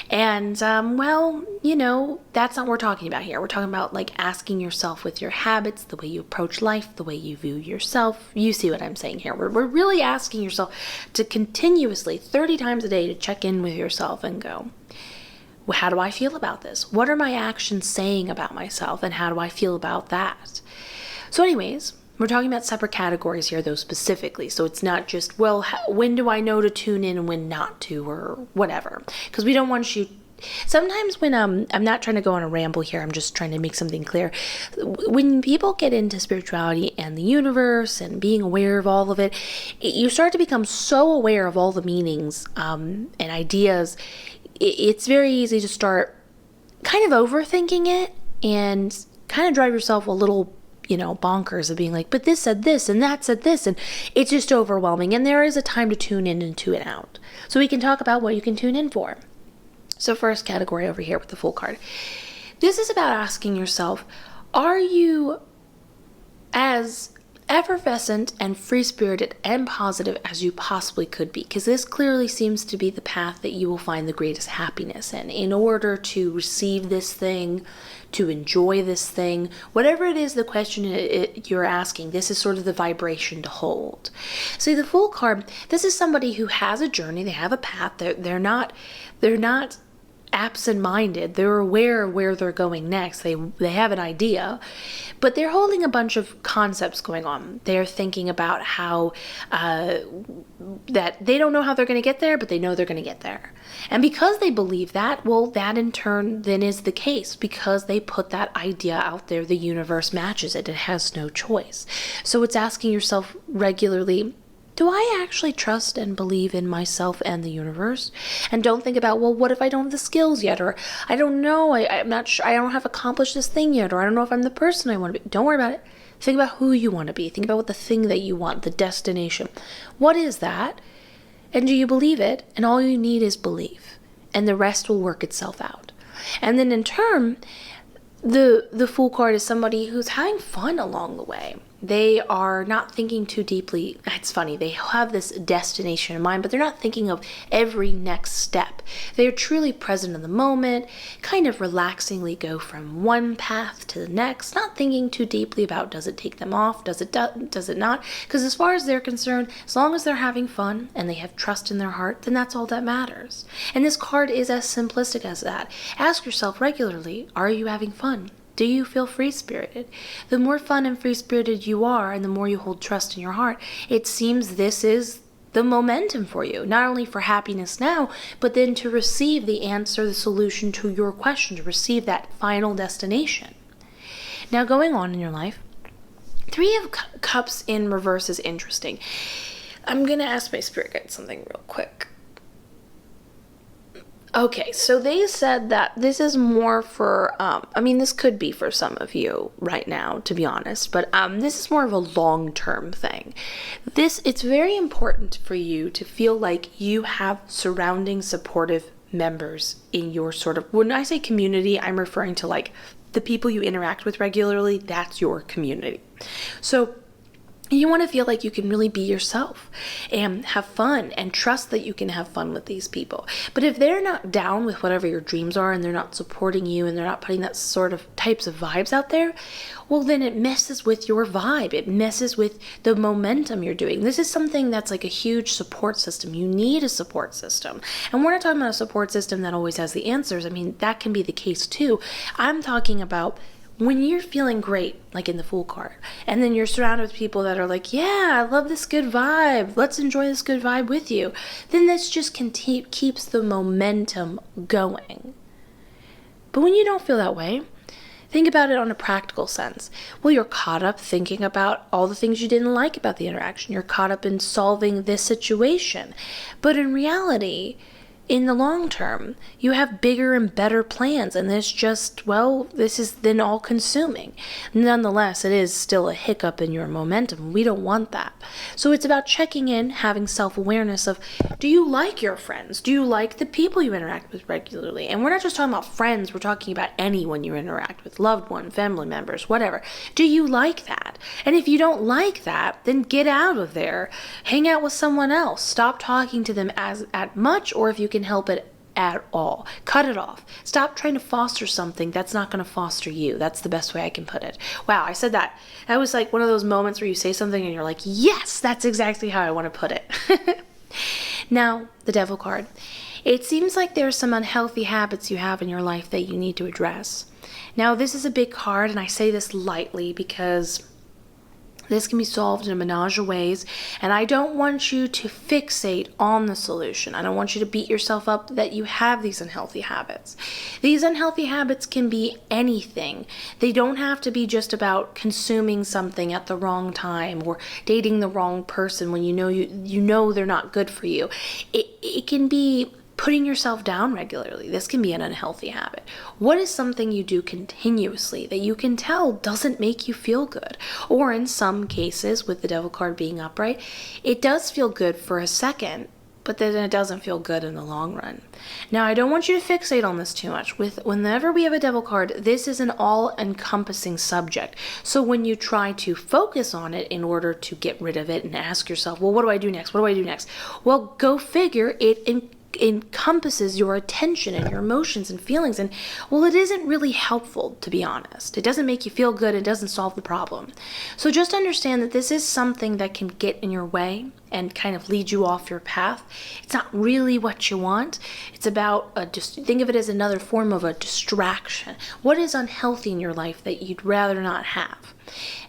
And well, you know, that's not what we're talking about here. We're talking about like asking yourself with your habits, the way you approach life, the way you view yourself. You see what I'm saying here. We're really asking yourself to continuously 30 times a day to check in with yourself and go, well, how do I feel about this? What are my actions saying about myself, and how do I feel about that? So anyways, we're talking about separate categories here, though, specifically. So it's not just, well, when do I know to tune in and when not to, or whatever. Because we don't want you... Sometimes when, I'm not trying to go on a ramble here, I'm just trying to make something clear. When people get into spirituality and the universe and being aware of all of it, you start to become so aware of all the meanings and ideas. It's very easy to start kind of overthinking it and kind of drive yourself a little, you know, bonkers of being like, but this said this and that said this, and it's just overwhelming. And there is a time to tune in and tune out. So we can talk about what you can tune in for. So first category over here with the Fool card. This is about asking yourself, are you as effervescent and free-spirited and positive as you possibly could be? Because this clearly seems to be the path that you will find the greatest happiness in order to receive this thing, to enjoy this thing, whatever it is the question you're asking, this is sort of the vibration to hold. See, the Fool card, this is somebody who has a journey, they have a path, they're not absent-minded. They're aware of where they're going next. They have an idea, but they're holding a bunch of concepts going on. They're thinking about how that they don't know how they're going to get there, but they know they're going to get there. And because they believe that, well, that in turn then is the case. Because they put that idea out there, the universe matches it. It has no choice. So it's asking yourself regularly, do I actually trust and believe in myself and the universe? And don't think about, well, what if I don't have the skills yet? Or I don't know, I'm not sure, I don't have accomplished this thing yet. Or I don't know if I'm the person I want to be. Don't worry about it. Think about who you want to be. Think about what the thing that you want, the destination. What is that? And do you believe it? And all you need is belief. And the rest will work itself out. And then in turn, the Fool card is somebody who's having fun along the way. They are not thinking too deeply. It's funny, they have this destination in mind, but they're not thinking of every next step. They're truly present in the moment, kind of relaxingly go from one path to the next, not thinking too deeply about does it take them off, does it not? Because as far as they're concerned, as long as they're having fun and they have trust in their heart, then that's all that matters. And this card is as simplistic as that. Ask yourself regularly, are you having fun? Do you feel free-spirited? The more fun and free-spirited you are, and the more you hold trust in your heart, it seems this is the momentum for you, not only for happiness now, but then to receive the answer, the solution to your question, to receive that final destination. Now, going on in your life, Three of Cups in reverse is interesting. I'm going to ask my spirit guide something real quick. Okay, so they said that this is more for, this could be for some of you right now, to be honest, but this is more of a long-term thing. It's very important for you to feel like you have surrounding supportive members in your when I say community, I'm referring to like the people you interact with regularly, that's your community. So you want to feel like you can really be yourself and have fun and trust that you can have fun with these people. But if they're not down with whatever your dreams are and they're not supporting you and they're not putting that sort of types of vibes out there, well, then it messes with your vibe. It messes with the momentum you're doing. This is something that's like a huge support system. You need a support system. And we're not talking about a support system that always has the answers. That can be the case too. I'm talking about when you're feeling great, like in the Fool card, and then you're surrounded with people that are like, yeah, I love this good vibe, let's enjoy this good vibe with you, then this just keeps the momentum going. But when you don't feel that way, think about it on a practical sense. Well, you're caught up thinking about all the things you didn't like about the interaction. You're caught up in solving this situation. But in reality, in the long term, you have bigger and better plans, and this is then all consuming. Nonetheless, it is still a hiccup in your momentum. We don't want that. So it's about checking in, having self-awareness of, do you like your friends? Do you like the people you interact with regularly? And we're not just talking about friends, we're talking about anyone you interact with, loved one, family members, whatever. Do you like that? And if you don't like that, then get out of there. Hang out with someone else. Stop talking to them at much, or if you can help it at all, cut it off. Stop trying to foster something that's not going to foster you. That's the best way I can put it. Wow, I said that. That was like one of those moments where you say something and you're like, yes, that's exactly how I want to put it. Now, the Devil card. It seems like there are some unhealthy habits you have in your life that you need to address. Now, this is a big card, and I say this lightly because this can be solved in a menage of ways, and I don't want you to fixate on the solution. I don't want you to beat yourself up that you have these unhealthy habits. These unhealthy habits can be anything. They don't have to be just about consuming something at the wrong time or dating the wrong person when you know they're not good for you. It can be putting yourself down regularly. This can be an unhealthy habit. What is something you do continuously that you can tell doesn't make you feel good? Or in some cases, with the Devil card being upright, it does feel good for a second, but then it doesn't feel good in the long run. Now, I don't want you to fixate on this too much. Whenever we have a Devil card, this is an all-encompassing subject. So when you try to focus on it in order to get rid of it and ask yourself, well, what do I do next? What do I do next? Well, go figure, it encompasses your attention and your emotions and feelings, and it isn't really helpful, to be honest. It doesn't make you feel good. It doesn't solve the problem. So just understand that this is something that can get in your way and kind of lead you off your path. It's not really what you want. It's about just think of it as another form of a distraction. What is unhealthy in your life that you'd rather not have?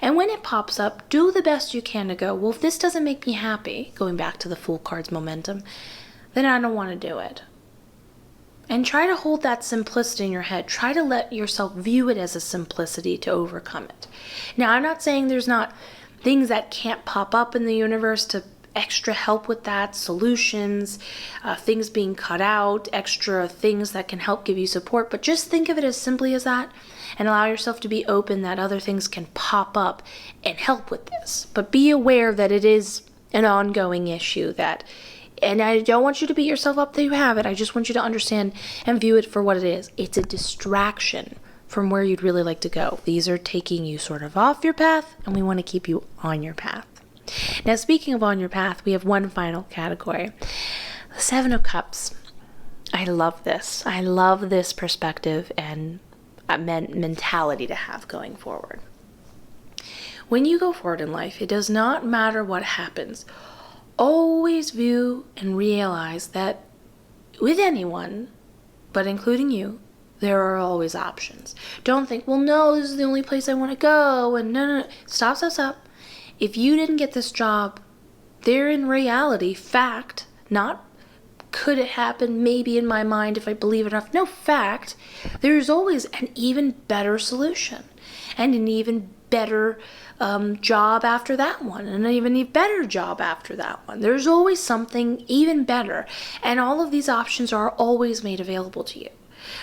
And when it pops up, do the best you can to go, well, if this doesn't make me happy, going back to the Fool card's momentum, then I don't want to do it. And try to hold that simplicity in your head. Try to let yourself view it as a simplicity to overcome it. Now, I'm not saying there's not things that can't pop up in the universe to extra help with that, solutions, things being cut out, extra things that can help give you support, but just think of it as simply as that and allow yourself to be open that other things can pop up and help with this. But be aware that it is an ongoing issue and I don't want you to beat yourself up that you have it. I just want you to understand and view it for what it is. It's a distraction from where you'd really like to go. These are taking you sort of off your path, and we want to keep you on your path. Now, speaking of on your path, we have one final category. The Seven of Cups. I love this. I love this perspective and mentality to have going forward. When you go forward in life, it does not matter what happens. Always view and realize that with anyone, but including you, there are always options. Don't think, well, no, this is the only place I want to go, and no. Stop. If you didn't get this job, they're in reality, fact, not could it happen maybe in my mind if I believe it enough. No, fact, there's always an even better solution and an even better job after that one, and an even better job after that one. There's always something even better, and all of these options are always made available to you.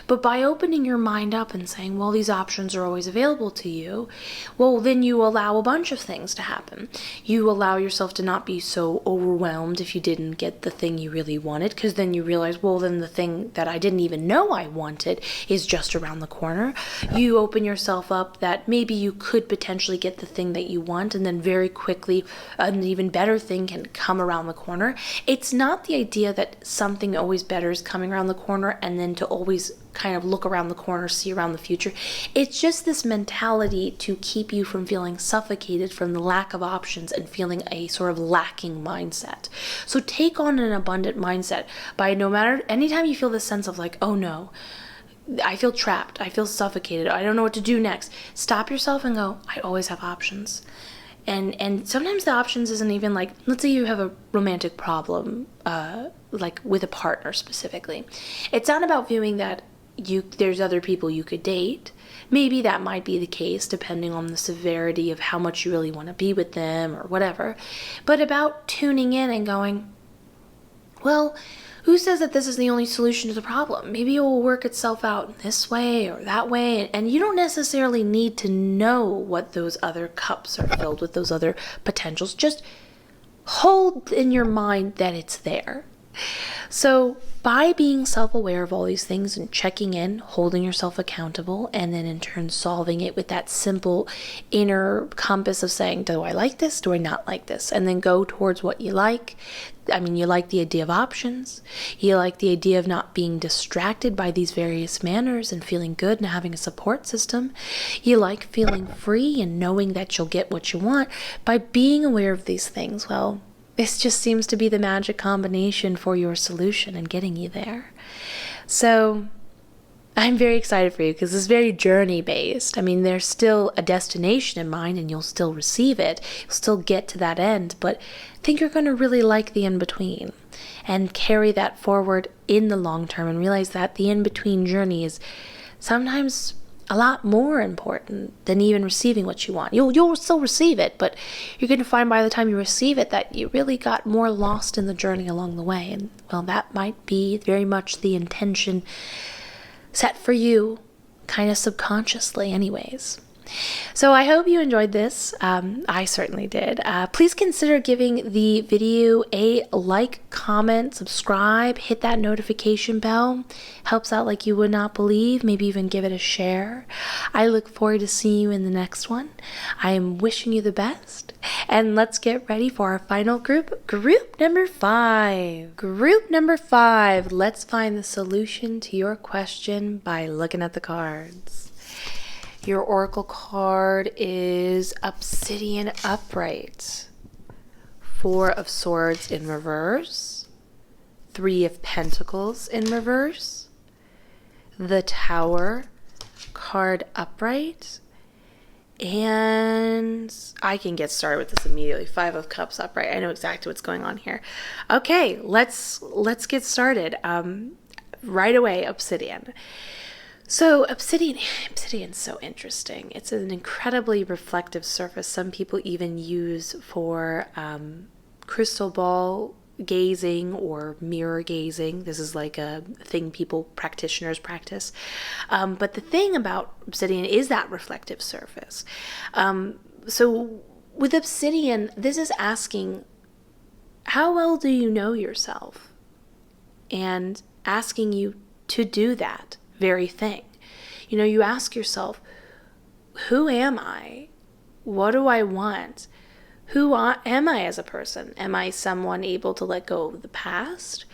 But by opening your mind up and saying, well, these options are always available to you, well, then you allow a bunch of things to happen. You allow yourself to not be so overwhelmed if you didn't get the thing you really wanted, because then you realize, well, then the thing that I didn't even know I wanted is just around the corner. You open yourself up that maybe you could potentially get the thing that you want, and then very quickly an even better thing can come around the corner. It's not the idea that something always better is coming around the corner and then to always kind of look around the corner, see around the future. It's just this mentality to keep you from feeling suffocated from the lack of options and feeling a sort of lacking mindset. So take on an abundant mindset by no matter, anytime you feel this sense of like, oh no, I feel trapped, I feel suffocated, I don't know what to do next. Stop yourself and go, I always have options. And sometimes the options isn't even like, let's say you have a romantic problem, like with a partner specifically. It's not about viewing that there's other people you could date. Maybe that might be the case depending on the severity of how much you really want to be with them or whatever. But about tuning in and going, well, who says that this is the only solution to the problem? Maybe it will work itself out this way or that way. And you don't necessarily need to know what those other cups are filled with, those other potentials. Just hold in your mind that it's there. So by being self-aware of all these things and checking in, holding yourself accountable, and then in turn solving it with that simple inner compass of saying, do I like this? Do I not like this? And then go towards what you like. I mean, you like the idea of options. You like the idea of not being distracted by these various manners and feeling good and having a support system. You like feeling free and knowing that you'll get what you want. By being aware of these things, well, this just seems to be the magic combination for your solution and getting you there. So I'm very excited for you because it's very journey based. I mean, there's still a destination in mind and you'll still receive it. You'll still get to that end, but I think you're going to really like the in-between and carry that forward in the long term and realize that the in-between journey is sometimes a lot more important than even receiving what you want. You'll still receive it, but you're going to find by the time you receive it that you really got more lost in the journey along the way. And well, that might be very much the intention set for you, kind of subconsciously anyways. So I hope you enjoyed this. I certainly did. Please consider giving the video a like, comment, subscribe, hit that notification bell. Helps out like you would not believe. Maybe even give it a share. I look forward to seeing you in the next one. I am wishing you the best. And let's get ready for our final group. Group number 5. Group number 5. Let's find the solution to your question by looking at the cards. Your oracle card is Obsidian Upright, 4 of Swords in reverse, 3 of Pentacles in reverse, the Tower card upright, and I can get started with this immediately. 5 of Cups upright. I know exactly what's going on here. Okay, let's get started. Right away, Obsidian. So obsidian's so interesting. It's an incredibly reflective surface. Some people even use for crystal ball gazing or mirror gazing. This is like a thing practitioners practice. But the thing about obsidian is that reflective surface. So with obsidian, this is asking, how well do you know yourself? And asking you to do that very thing. You know, you ask yourself, who am I? What do I want? Who am I as a person? Am I someone able to let go of the past?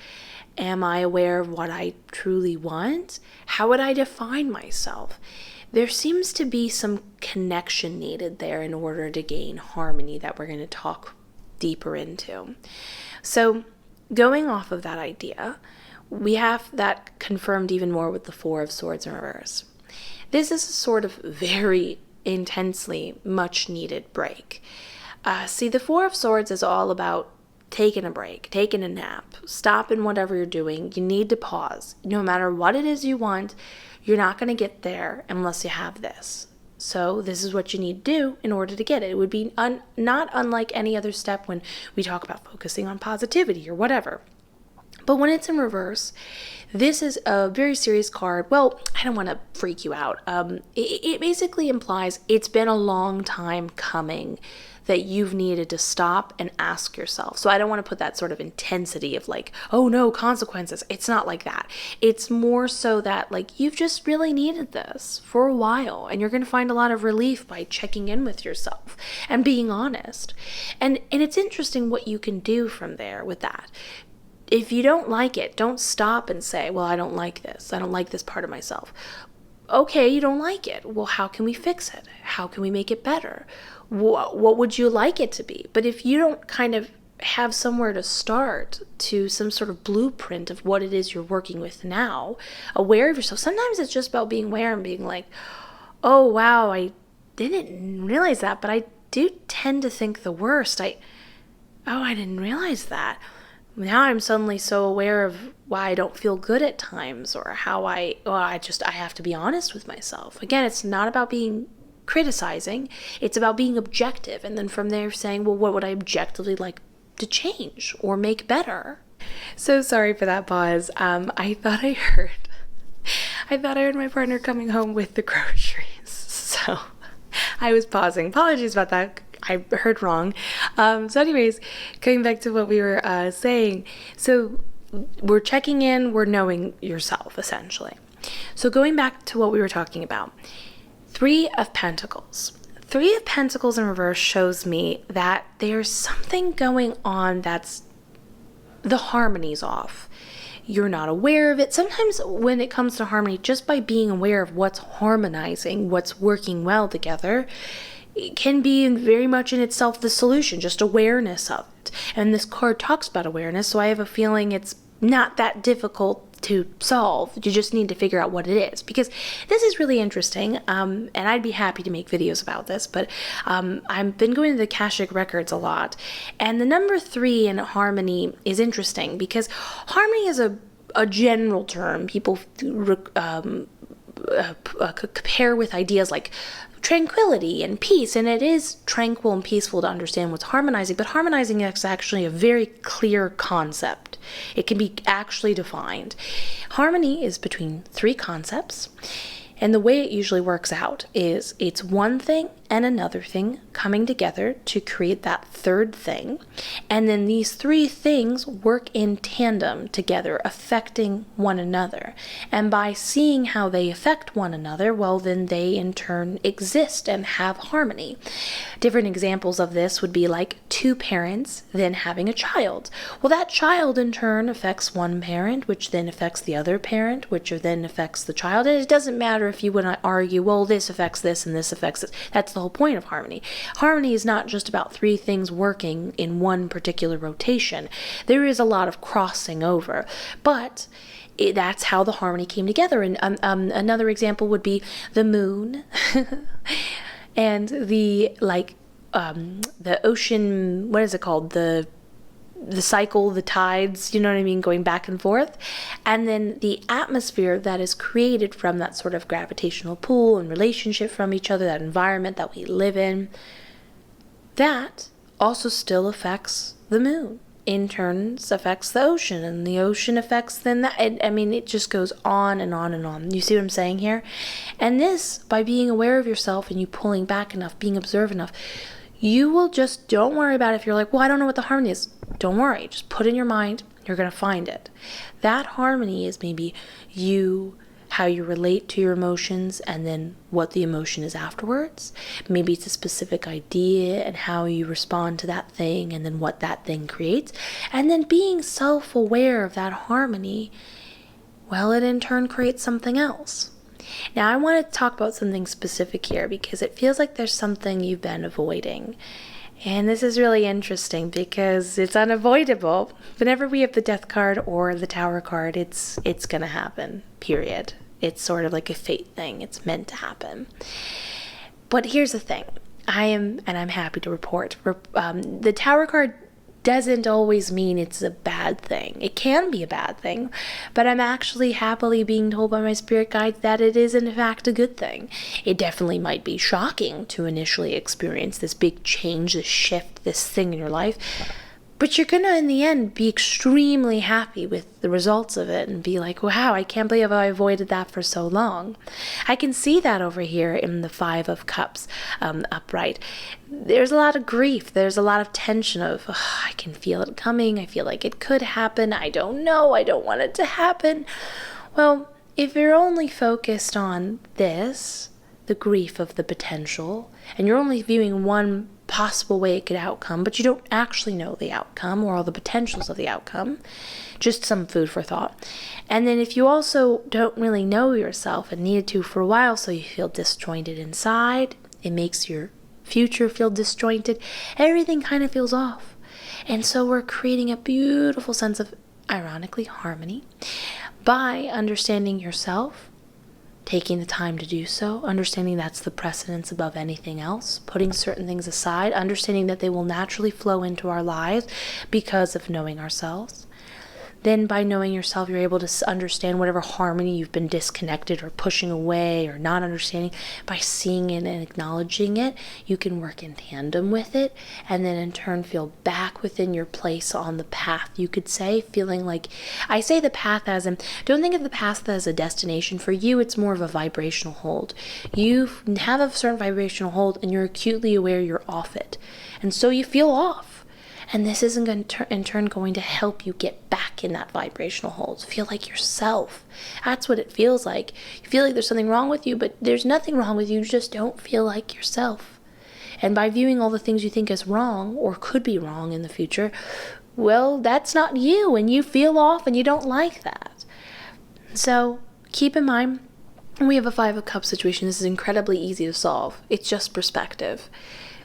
Am I aware of what I truly want? How would I define myself? There seems to be some connection needed there in order to gain harmony that we're going to talk deeper into. So going off of that idea, we have that confirmed even more with the Four of Swords in reverse. This is a sort of very intensely much needed break. See, the Four of Swords is all about taking a break, taking a nap, stopping whatever you're doing. You need to pause. No matter what it is you want, you're not going to get there unless you have this. So this is what you need to do in order to get it. It would be not unlike any other step when we talk about focusing on positivity or whatever. But when it's in reverse, this is a very serious card. Well, I don't want to freak you out. It basically implies it's been a long time coming that you've needed to stop and ask yourself. So I don't want to put that sort of intensity of like, oh no, consequences. It's not like that. It's more so that like you've just really needed this for a while, and you're going to find a lot of relief by checking in with yourself and being honest. And it's interesting what you can do from there with that. If you don't like it, don't stop and say, well, I don't like this. I don't like this part of myself. Okay, you don't like it. Well, how can we fix it? How can we make it better? What would you like it to be? But if you don't kind of have somewhere to start, to some sort of blueprint of what it is you're working with now, aware of yourself. Sometimes it's just about being aware and being like, oh, wow, I didn't realize that, but I do tend to think the worst. I didn't realize that. Now I'm suddenly so aware of why I don't feel good at times, or how I have to be honest with myself. Again, it's not about being criticizing, it's about being objective, and then from there saying, well, what would I objectively like to change or make better? So sorry for that pause. I thought I heard my partner coming home with the groceries, so I was pausing. Apologies about that. I heard wrong. So anyways, going back to what we were saying. So we're checking in, we're knowing yourself, essentially. So going back to what we were talking about. Three of Pentacles. Three of Pentacles in reverse shows me that there's something going on that's the harmony's off. You're not aware of it. Sometimes when it comes to harmony, just by being aware of what's harmonizing, what's working well together, it can be very much in itself the solution, just awareness of it. And this card talks about awareness, so I have a feeling it's not that difficult to solve. You just need to figure out what it is, because this is really interesting, and I'd be happy to make videos about this, but I've been going to the Akashic Records a lot, and the number 3 in harmony is interesting, because harmony is a general term people compare with ideas like tranquility and peace, and it is tranquil and peaceful to understand what's harmonizing, but harmonizing is actually a very clear concept. It can be actually defined. Harmony is between 3 concepts, and the way it usually works out is it's one thing and another thing coming together to create that third thing, and then these 3 things work in tandem together, affecting one another, and by seeing how they affect one another, well, then they in turn exist and have harmony. Different examples of this would be like 2 parents then having a child. Well, that child in turn affects one parent, which then affects the other parent, which then affects the child, and it doesn't matter if you want to argue, well, this affects this and this affects this. That's the whole point of harmony. Harmony is not just about 3 things working in one particular rotation. There is a lot of crossing over, but that's how the harmony came together. And another example would be the moon and the ocean, what is it called? The cycle, the tides, you know what I mean, going back and forth. And then the atmosphere that is created from that sort of gravitational pull and relationship from each other, that environment that we live in, that also still affects the moon. In turn, affects the ocean, and the ocean affects then that. It just goes on and on and on. You see what I'm saying here? And this, by being aware of yourself and you pulling back enough, being observant enough, you will just, don't worry about it. If you're like, well, I don't know what the harmony is, don't worry. Just put in your mind, you're going to find it. That harmony is maybe you, how you relate to your emotions, and then what the emotion is afterwards. Maybe it's a specific idea and how you respond to that thing, and then what that thing creates. And then being self-aware of that harmony, well, it in turn creates something else. Now, I want to talk about something specific here because it feels like there's something you've been avoiding. And this is really interesting because it's unavoidable. Whenever we have the Death card or the Tower card, it's going to happen, period. It's sort of like a fate thing. It's meant to happen. But here's the thing. I'm happy to report, the Tower card doesn't always mean it's a bad thing. It can be a bad thing, but I'm actually happily being told by my spirit guides that it is in fact a good thing. It definitely might be shocking to initially experience this big change, this shift, this thing in your life, but you're gonna in the end be extremely happy with the results of it and be like, wow, I can't believe I avoided that for so long. I can see that over here in the Five of Cups upright. There's a lot of grief. There's a lot of tension of, I can feel it coming. I feel like it could happen. I don't know. I don't want it to happen. Well, if you're only focused on this, the grief of the potential, and you're only viewing one possible way it could outcome, but you don't actually know the outcome or all the potentials of the outcome, just some food for thought. And then if you also don't really know yourself and needed to for a while, so you feel disjointed inside, it makes your future feel disjointed, everything kind of feels off. And so we're creating a beautiful sense of, ironically, harmony by understanding yourself, taking the time to do so, understanding that's the precedence above anything else, putting certain things aside, understanding that they will naturally flow into our lives because of knowing ourselves. Then by knowing yourself, you're able to understand whatever harmony you've been disconnected or pushing away or not understanding. By seeing it and acknowledging it, you can work in tandem with it and then in turn feel back within your place on the path, you could say, feeling like, I say the path as in, don't think of the path as a destination. For you, it's more of a vibrational hold. You have a certain vibrational hold and you're acutely aware you're off it. And so you feel off. And this isn't going to, in turn, going to help you get back in that vibrational hold. Feel like yourself. That's what it feels like. You feel like there's something wrong with you, but there's nothing wrong with you. You just don't feel like yourself. And by viewing all the things you think is wrong or could be wrong in the future, well, that's not you, and you feel off, and you don't like that. So keep in mind, we have a Five of Cups situation. This is incredibly easy to solve. It's just perspective.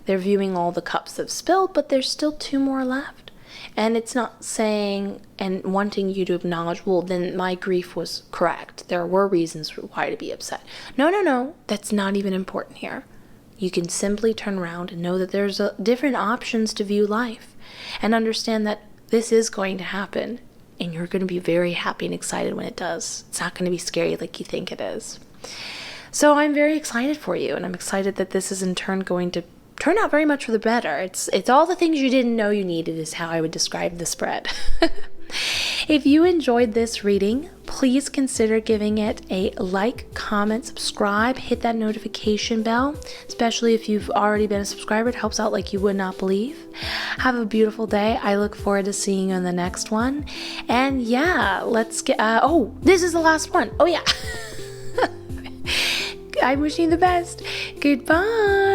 They're viewing all the cups that have spilled, but there's still two more left. And it's not saying and wanting you to acknowledge, well, then my grief was correct. There were reasons why to be upset. No. That's not even important here. You can simply turn around and know that there's different options to view life and understand that this is going to happen. And you're going to be very happy and excited when it does. It's not going to be scary like you think it is. So I'm very excited for you. And I'm excited that this is in turn going to turn out very much for the better. It's all the things you didn't know you needed is how I would describe the spread. If you enjoyed this reading, please consider giving it a like, comment, subscribe, hit that notification bell, especially if you've already been a subscriber. It helps out like you would not believe. Have a beautiful day. I look forward to seeing you in the next one. And yeah, let's get, this is the last one. Oh yeah. I'm wishing you the best. Goodbye.